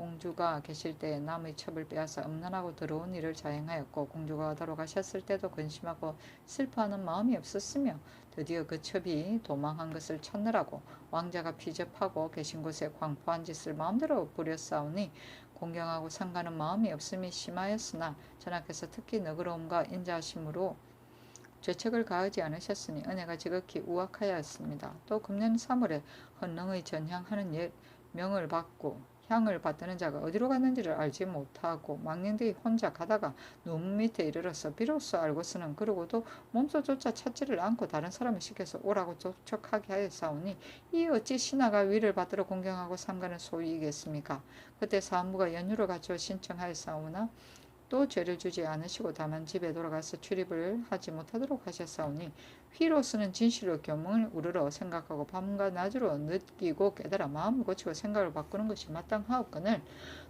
공주가 계실 때에 남의 첩을 빼앗아 음란하고 더러운 일을 자행하였고 공주가 돌아가셨을 때도 근심하고 슬퍼하는 마음이 없었으며 드디어 그 첩이 도망한 것을 찾느라고 왕자가 피접하고 계신 곳에 광포한 짓을 마음대로 부렸사오니 공경하고 상가는 마음이 없음이 심하였으나 전하께서 특히 너그러움과 인자하심으로 죄책을 가하지 않으셨으니 은혜가 지극히 우악하였습니다. 또 금년 3월에 헌릉의 전향하는 명을 받고 향을 받드는 자가 어디로 갔는지를 알지 못하고 망령되이 혼자 가다가 눈 밑에 이르러서 비로소 알고서는 그러고도 몸소조차 찾지를 않고 다른 사람을 시켜서 오라고 접촉하게 하였사오니 이 어찌 신하가 위를 받들어 공경하고 삼가는 소위이겠습니까? 그때 사무가 연유를 갖추어 신청하였사오나 또 죄를 주지 않으시고 다만 집에 돌아가서 출입을 하지 못하도록 하셨사오니 휘로서는 진실로 교문을 우러러 생각하고 밤과 낮으로 느끼고 깨달아 마음을 고치고 생각을 바꾸는 것이 마땅하옵거늘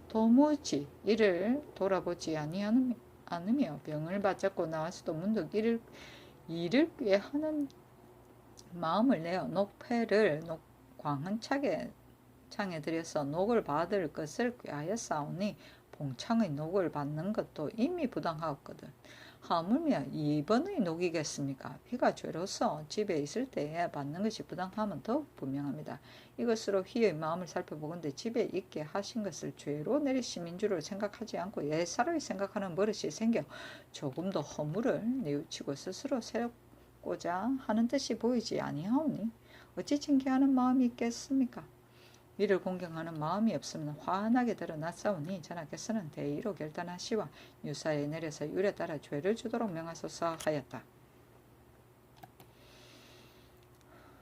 도무지 이를 돌아보지 아니하며 병을 받잡고 나와서도 문득 이를 꾀하는 마음을 내어 녹패를 광헌창에 들여서 녹을 받을 것을 꾀하였사오니 봉창의 녹을 받는 것도 이미 부당하였거든. 하물며 이번의 녹이겠습니까? 비가 죄로서 집에 있을 때에 받는 것이 부당하면 더욱 분명합니다. 이것으로 휘의 마음을 살펴보건대 집에 있게 하신 것을 죄로 내리심인 줄을 생각하지 않고 옛사람이 생각하는 버릇이 생겨 조금도 허물을 뉘우치고 스스로 세우고자 하는 뜻이 보이지 아니하오니 어찌 징계하는 마음이 있겠습니까? 이를 공경하는 마음이 없으면 환하게 드러났사오니 전하께서는 대의로 결단하시와 유사에 내려서 율에 따라 죄를 주도록 명하소서 하였다.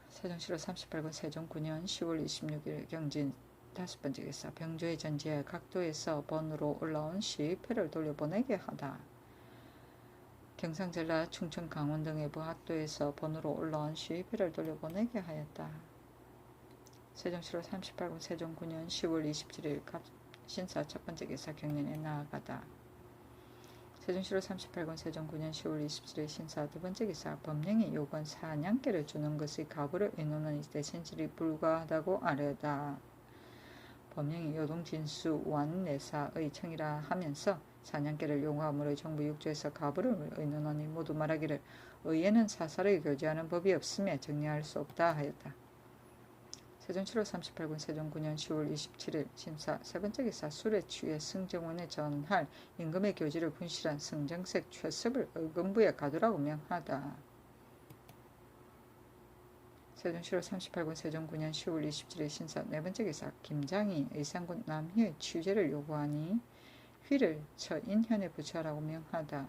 세종시로 38권 세종 9년 10월 26일 경진 다섯 번째 기사 병조의 전지에 각도에서 번으로 올라온 시위표를 돌려보내게 하다. 경상 전라 충청 강원 등의 부학도에서 번으로 올라온 시위표를 돌려보내게 하였다. 세종시로 38권 세종 9년 10월 27일 신사 첫 번째 기사 경련에 나아가다. 세종시로 38권 세종 9년 10월 27일 신사 두 번째 기사 법령이 요건 사냥개를 주는 것의 가부를 의논하니 대신질이 불가하다고 아뢰다. 법령이 요동진수 완내사의 청이라 하면서 사냥개를 요구함으로 정부 6조에서 가부를 의논하니 모두 말하기를 의회는 사사를 교제하는 법이 없으며 정리할 수 없다 하였다. 세종시로 38권 세종 9년 10월 27일 신사 세 번째 기사 술에 취해 승정원에 전할 임금의 교지를 분실한 승정색 최습을 의금부에 가두라고 명하다. 세종시로 38권 세종 9년 10월 27일 신사 네 번째 기사 김장이 의상군 남희의 취재를 요구하니 휘를 처인현에 부처하라고 명하다.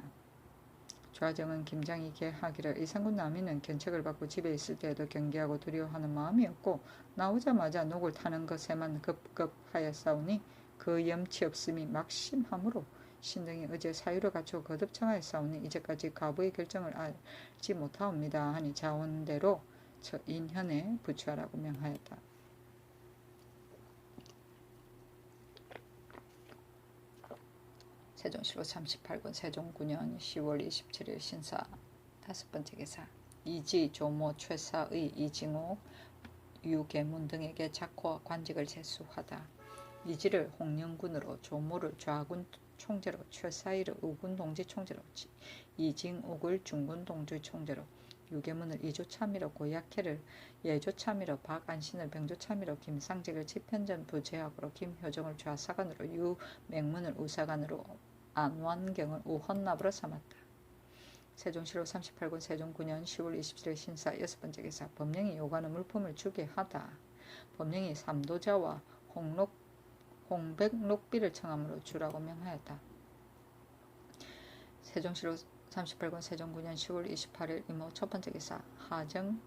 좌정은 김장이 계하기를 의상군 남희는 견책을 받고 집에 있을 때에도 경계하고 두려워하는 마음이었고 나오자마자 녹을 타는 것에만 급급하였사오니 그 염치 없음이 막심하므로 신등이 어제 사유를 갖추어 거듭 청하였사오니 이제까지 가부의 결정을 알지 못하옵니다 하니 자원대로 처인현에 부처하라고 명하였다. 세종시로 38권 세종 9년 10월 27일 신사 다섯 번째 기사 이지 조모 최사의 이징옥 유계문 등에게 작호와 관직을 제수하다. 이지를 홍영군으로 조모를 좌군 총재로 최사의를 우군 동지 총재로 이징옥을 중군 동지 총재로 유계문을 이조참의로 고약해를 예조참의로 박안신을 병조참의로 김상직을 집현전 부제학으로 김효정을 좌사관으로 유맹문을 우사관으로 안완경을 우헌납으로 삼았다. 세종시로 38권 세종 9년 10월 27일 신사 여섯 번째 기사 법령이 요구하는 물품을 주게 하다. 법령이 삼도자와 홍백 녹비를 청함으로 주라고 명하였다. 세종시로 38권 세종 9년 10월 28일 이모 첫 번째 기사 하정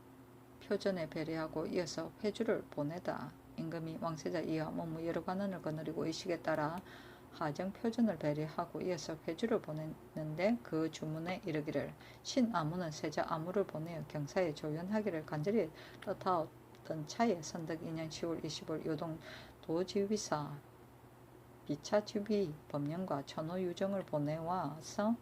표전에 배례하고 이어서 회주를 보내다. 임금이 왕세자 이하 몸무 여러 관원을 거느리고 의식에 따라 하정 표전을 배례하고 이어서 회주를 보냈는데 그 주문에 이르기를 신아무는 세자 아무를 보내어 경사에 조연하기를 간절히 뜻하었던 차에 선덕 2년 10월 25일 요동 도지휘사 비차주비 법령과 천호유정을 보내와서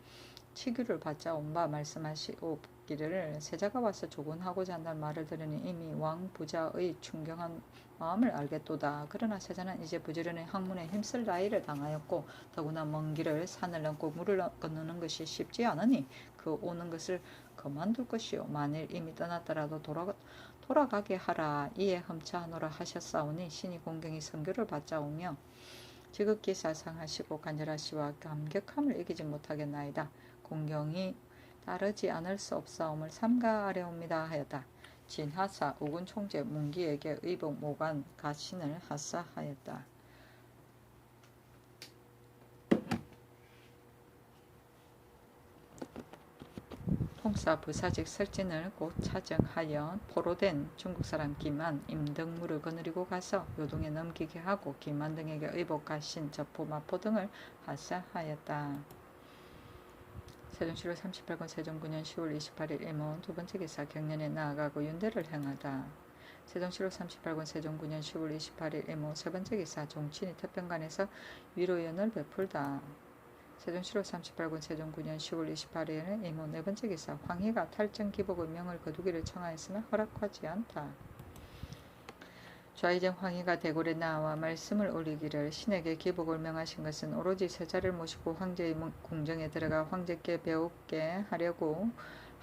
치규를 받자 온 바 말씀하시옵기를 세자가 와서 조곤하고자 한다는 말을 들으니 이미 왕 부자의 충경한 마음을 알겠도다. 그러나 세자는 이제 부지런히 학문에 힘쓸 나이를 당하였고 더구나 먼 길을 산을 넘고 물을 건너는 것이 쉽지 않으니 그 오는 것을 그만둘 것이요 만일 이미 떠났더라도 돌아가게 하라. 이에 험차하노라 하셨사오니 신이 공경이 선교를 받자 오며 지극히 사상하시고 간절하시와 감격함을 이기지 못하겠나이다. 공경이 따르지 않을 수 없사옴을 삼가하려옵니다 하였다. 진하사 우군 총재 문기에게 의복 모관 가신을 하사하였다. 통사 부사직 설진을 곧 차정하여 포로된 중국 사람 김안, 임등무를 거느리고 가서 요동에 넘기게 하고 김안 등에게 의복 가신 저포 마포 등을 하사하였다. 세종시로 38권 세종 9년 10월 28일 이모 두 번째 기사 경년에 나아가고 윤대를 행하다. 세종시로 38권 세종 9년 10월 28일 이모 세 번째 기사 종친이 태평관에서 위로연을 베풀다. 세종시로 38권 세종 9년 10월 28일 이모 네 번째 기사 황희가 탈정 기복의 명을 거두기를 청하였으나 허락하지 않다. 좌의정 황희가 대궐에 나와 말씀을 올리기를 신에게 기복을 명하신 것은 오로지 세자를 모시고 황제의 궁정에 들어가 황제께 배우게 하려고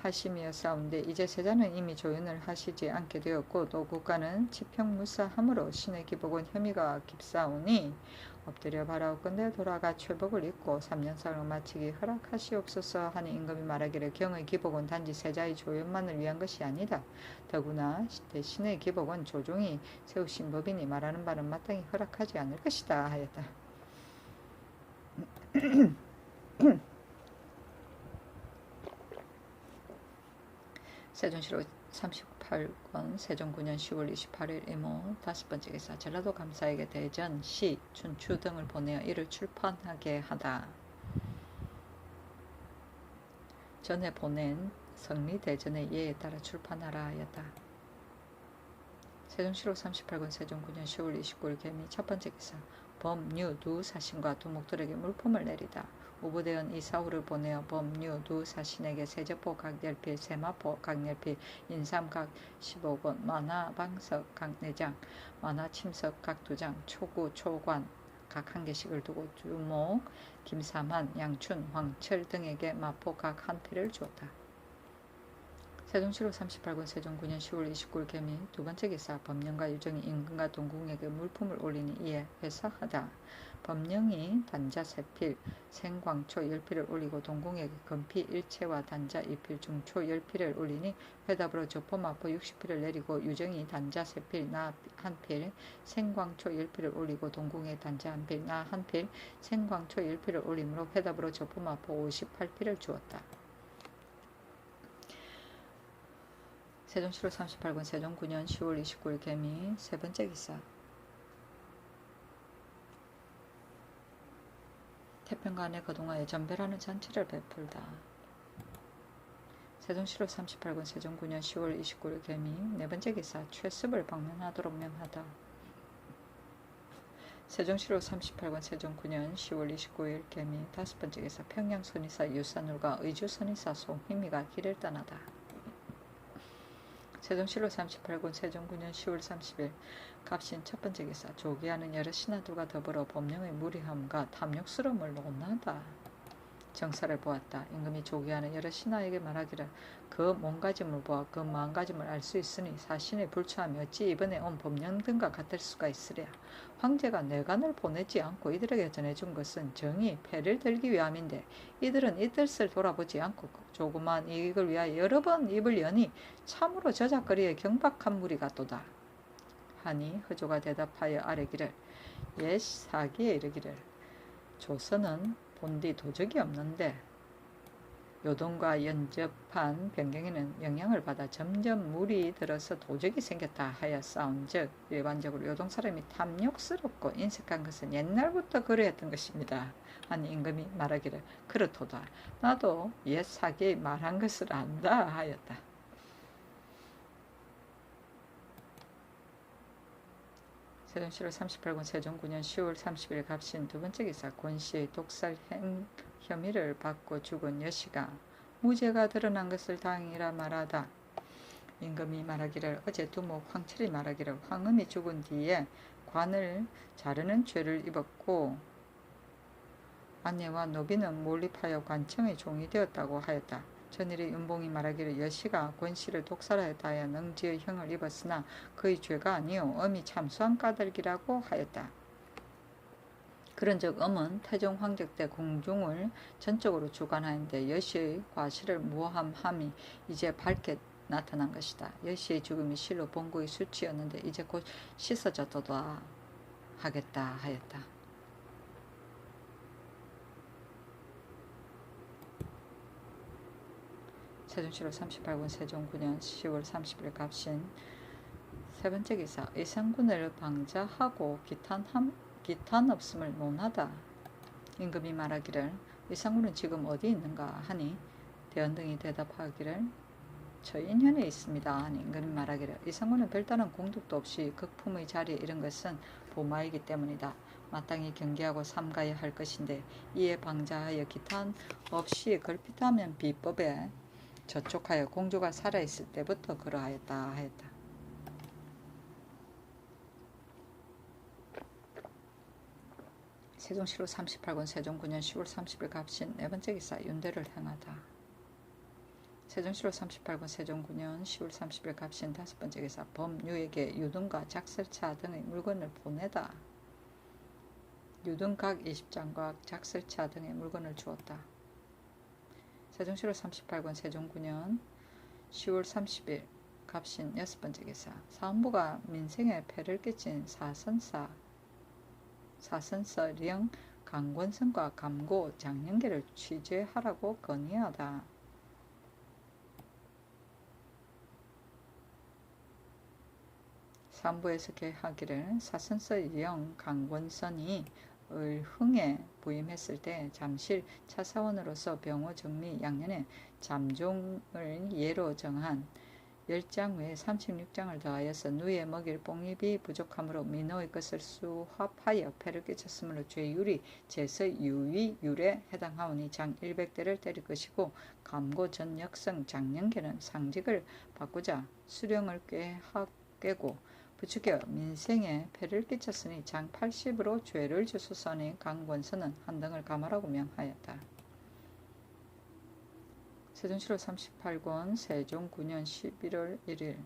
하심이었사온데 이제 세자는 이미 조연을 하시지 않게 되었고 또 국가는 치평무사함으로 신의 기복은 혐의가 깊사오니 엎드려 바라옵건대 돌아가 최복을 입고 3년상을 마치기 허락하시옵소서 하니 임금이 말하기를 경의 기복은 단지 세자의 조연만을 위한 것이 아니다. 더구나 대신의 기복은 조종이 세우신 법이니 말하는 바는 마땅히 허락하지 않을 것이다 하였다. 세종시로 38권 세종 9년 10월 28일 이모 다섯 번째 기사 전라도 감사에게 대전, 시, 춘추 등을 보내어 이를 출판하게 하다. 전에 보낸 성리대전의 예에 따라 출판하라 하였다. 세종시로 38권 세종 9년 10월 29일 개미 첫 번째 기사 범유 두 사신과 두목들에게 물품을 내리다. 우부대원 이사후를 보내어 범유 두 사신에게 세제포 각 10필, 세마포 각 10필, 인삼 각 15권, 만화방석 각 4장, 만화침석 각 2장, 초구, 초관 각 1개씩을 두고 주목, 김삼한, 양춘, 황철 등에게 마포 각 1필을 주었다. 세종시로 38권 세종 9년 10월 29일 개미 두 번째 기사 법령과 유정이 임금과 동궁에게 물품을 올리니 이에 회사하다. 법령이 단자 3필, 생광초 10필을 올리고 동궁에게 금피 1채와 단자 2필, 중초 10필을 올리니 회답으로 저포마포 60필을 내리고 유정이 단자 3필, 나 1필, 생광초 10필을 올리고 동궁에 단자 1필, 나 1필, 생광초 10필을 올리므로 회답으로 저포마포 58필을 주었다. 세종시로 38권 세종 9년 10월 29일 개미 세 번째 기사 태평관에 거동하여 전배라는 잔치를 베풀다. 세종시로 38권 세종 9년 10월 29일 개미 네 번째 기사 최습을 방문하도록 명하다. 세종시로 38권 세종 9년 10월 29일 개미 다섯 번째 기사 평양 선의사 유산울과 의주 선의사 송희미가 길을 떠나다. 세종시로 38권 세종 9년 10월 30일 갑신 첫 번째 기사 조기하는 여러 신하들과 더불어 법령의 무리함과 탐욕스러움을 논하다. 정사를 보았다. 임금이 조기하는 여러 신하에게 말하기를 그 몸가짐을 보아 그 마음가짐을 알 수 있으니 사신의 불처함이 어찌 이번에 온 법령 등과 같을 수가 있으랴. 황제가 뇌관을 보내지 않고 이들에게 전해준 것은 정의 패를 들기 위함인데 이들은 이 뜻을 돌아보지 않고 조그만 이익을 위하여 여러 번 입을 여니 참으로 저작거리에 경박한 무리 같도다. 하니 허조가 대답하여 아뢰기를 옛 사기에 이르기를 조선은 본디 도적이 없는데 요동과 연접한 변경에는 영향을 받아 점점 물이 들어서 도적이 생겼다 하여 싸운즉 일반적으로 요동 사람이 탐욕스럽고 인색한 것은 옛날부터 그러했던 것입니다. 하니 임금이 말하기를 그렇도다. 나도 옛 사기에 말한 것을 안다 하였다. 세종시로 38군 세종 9년 10월 30일 갑신 두 번째 기사 권씨의 독살 혐의를 받고 죽은 여씨가 무죄가 드러난 것을 다행이라 말하다. 임금이 말하기를 어제 두목 황철이 말하기를 황음이 죽은 뒤에 관을 자르는 죄를 입었고 아내와 노비는 몰입하여 관청의 종이 되었다고 하였다. 전일의 윤봉이 말하기를 여씨가 권씨를 독살하였다 하여 능지의 형을 입었으나 그의 죄가 아니요 엄이 참수한 까닭이라고 하였다. 그런즉 엄은 태종 황제 때 공중을 전적으로 주관하였는데 여씨의 과실을 모함함이 이제 밝게 나타난 것이다. 여씨의 죽음이 실로 본국의 수치였는데 이제 곧 씻어졌도다 하겠다 하였다. 세종시로 38군 세종 9년 10월 30일 갑신 세 번째 기사 의상군을 방자하고 기탄 없음을 논하다. 임금이 말하기를 의상군은 지금 어디 있는가 하니 대원등이 대답하기를 처인현에 있습니다 하니 임금이 말하기를 의상군은 별다른 공덕도 없이 극품의 자리에 이른 것은 보마이기 때문이다. 마땅히 경계하고 삼가야 할 것인데 이에 방자하여 기탄 없이 걸핏하면 비법에 저촉하여 공주가 살아있을 때부터 그러하였다 하였다. 세종시로 38군 세종 9년 10월 30일 갑신 네 번째 기사 윤대를 행하다. 세종시로 38군 세종 9년 10월 30일 갑신 다섯 번째 기사 범유에게 유등과 작설차 등의 물건을 보내다. 유등각 20장과 작설차 등의 물건을 주었다. 세종시로 38군 세종 9년 10월 30일 갑신 여섯 번째 기사 사헌부가 민생에 폐를 끼친 사선서령 강권선과 감고 장년계를 취재하라고 건의하다. 사헌부에서 계하기를 사선서령 강권선이 을흥에 부임했을 때 잠실 차사원으로서 병호 정미 양년에 잠종을 예로 정한 10장 외에 36장을 더하여서 누이에 먹일 뽕잎이 부족하므로 민호의 것을 수합하여 폐를 끼쳤으므로 죄율이 제서 유위율에 해당하오니 장 100대를 때릴 것이고 감고 전역성 장년계는 상직을 바꾸자 수령을 꿰고 부추겨 민생에 폐를 끼쳤으니 장 80으로 죄를 주소서니 강권서는 한 등을 감하라고 명하였다. 세종시로 38권 세종 9년 11월 1일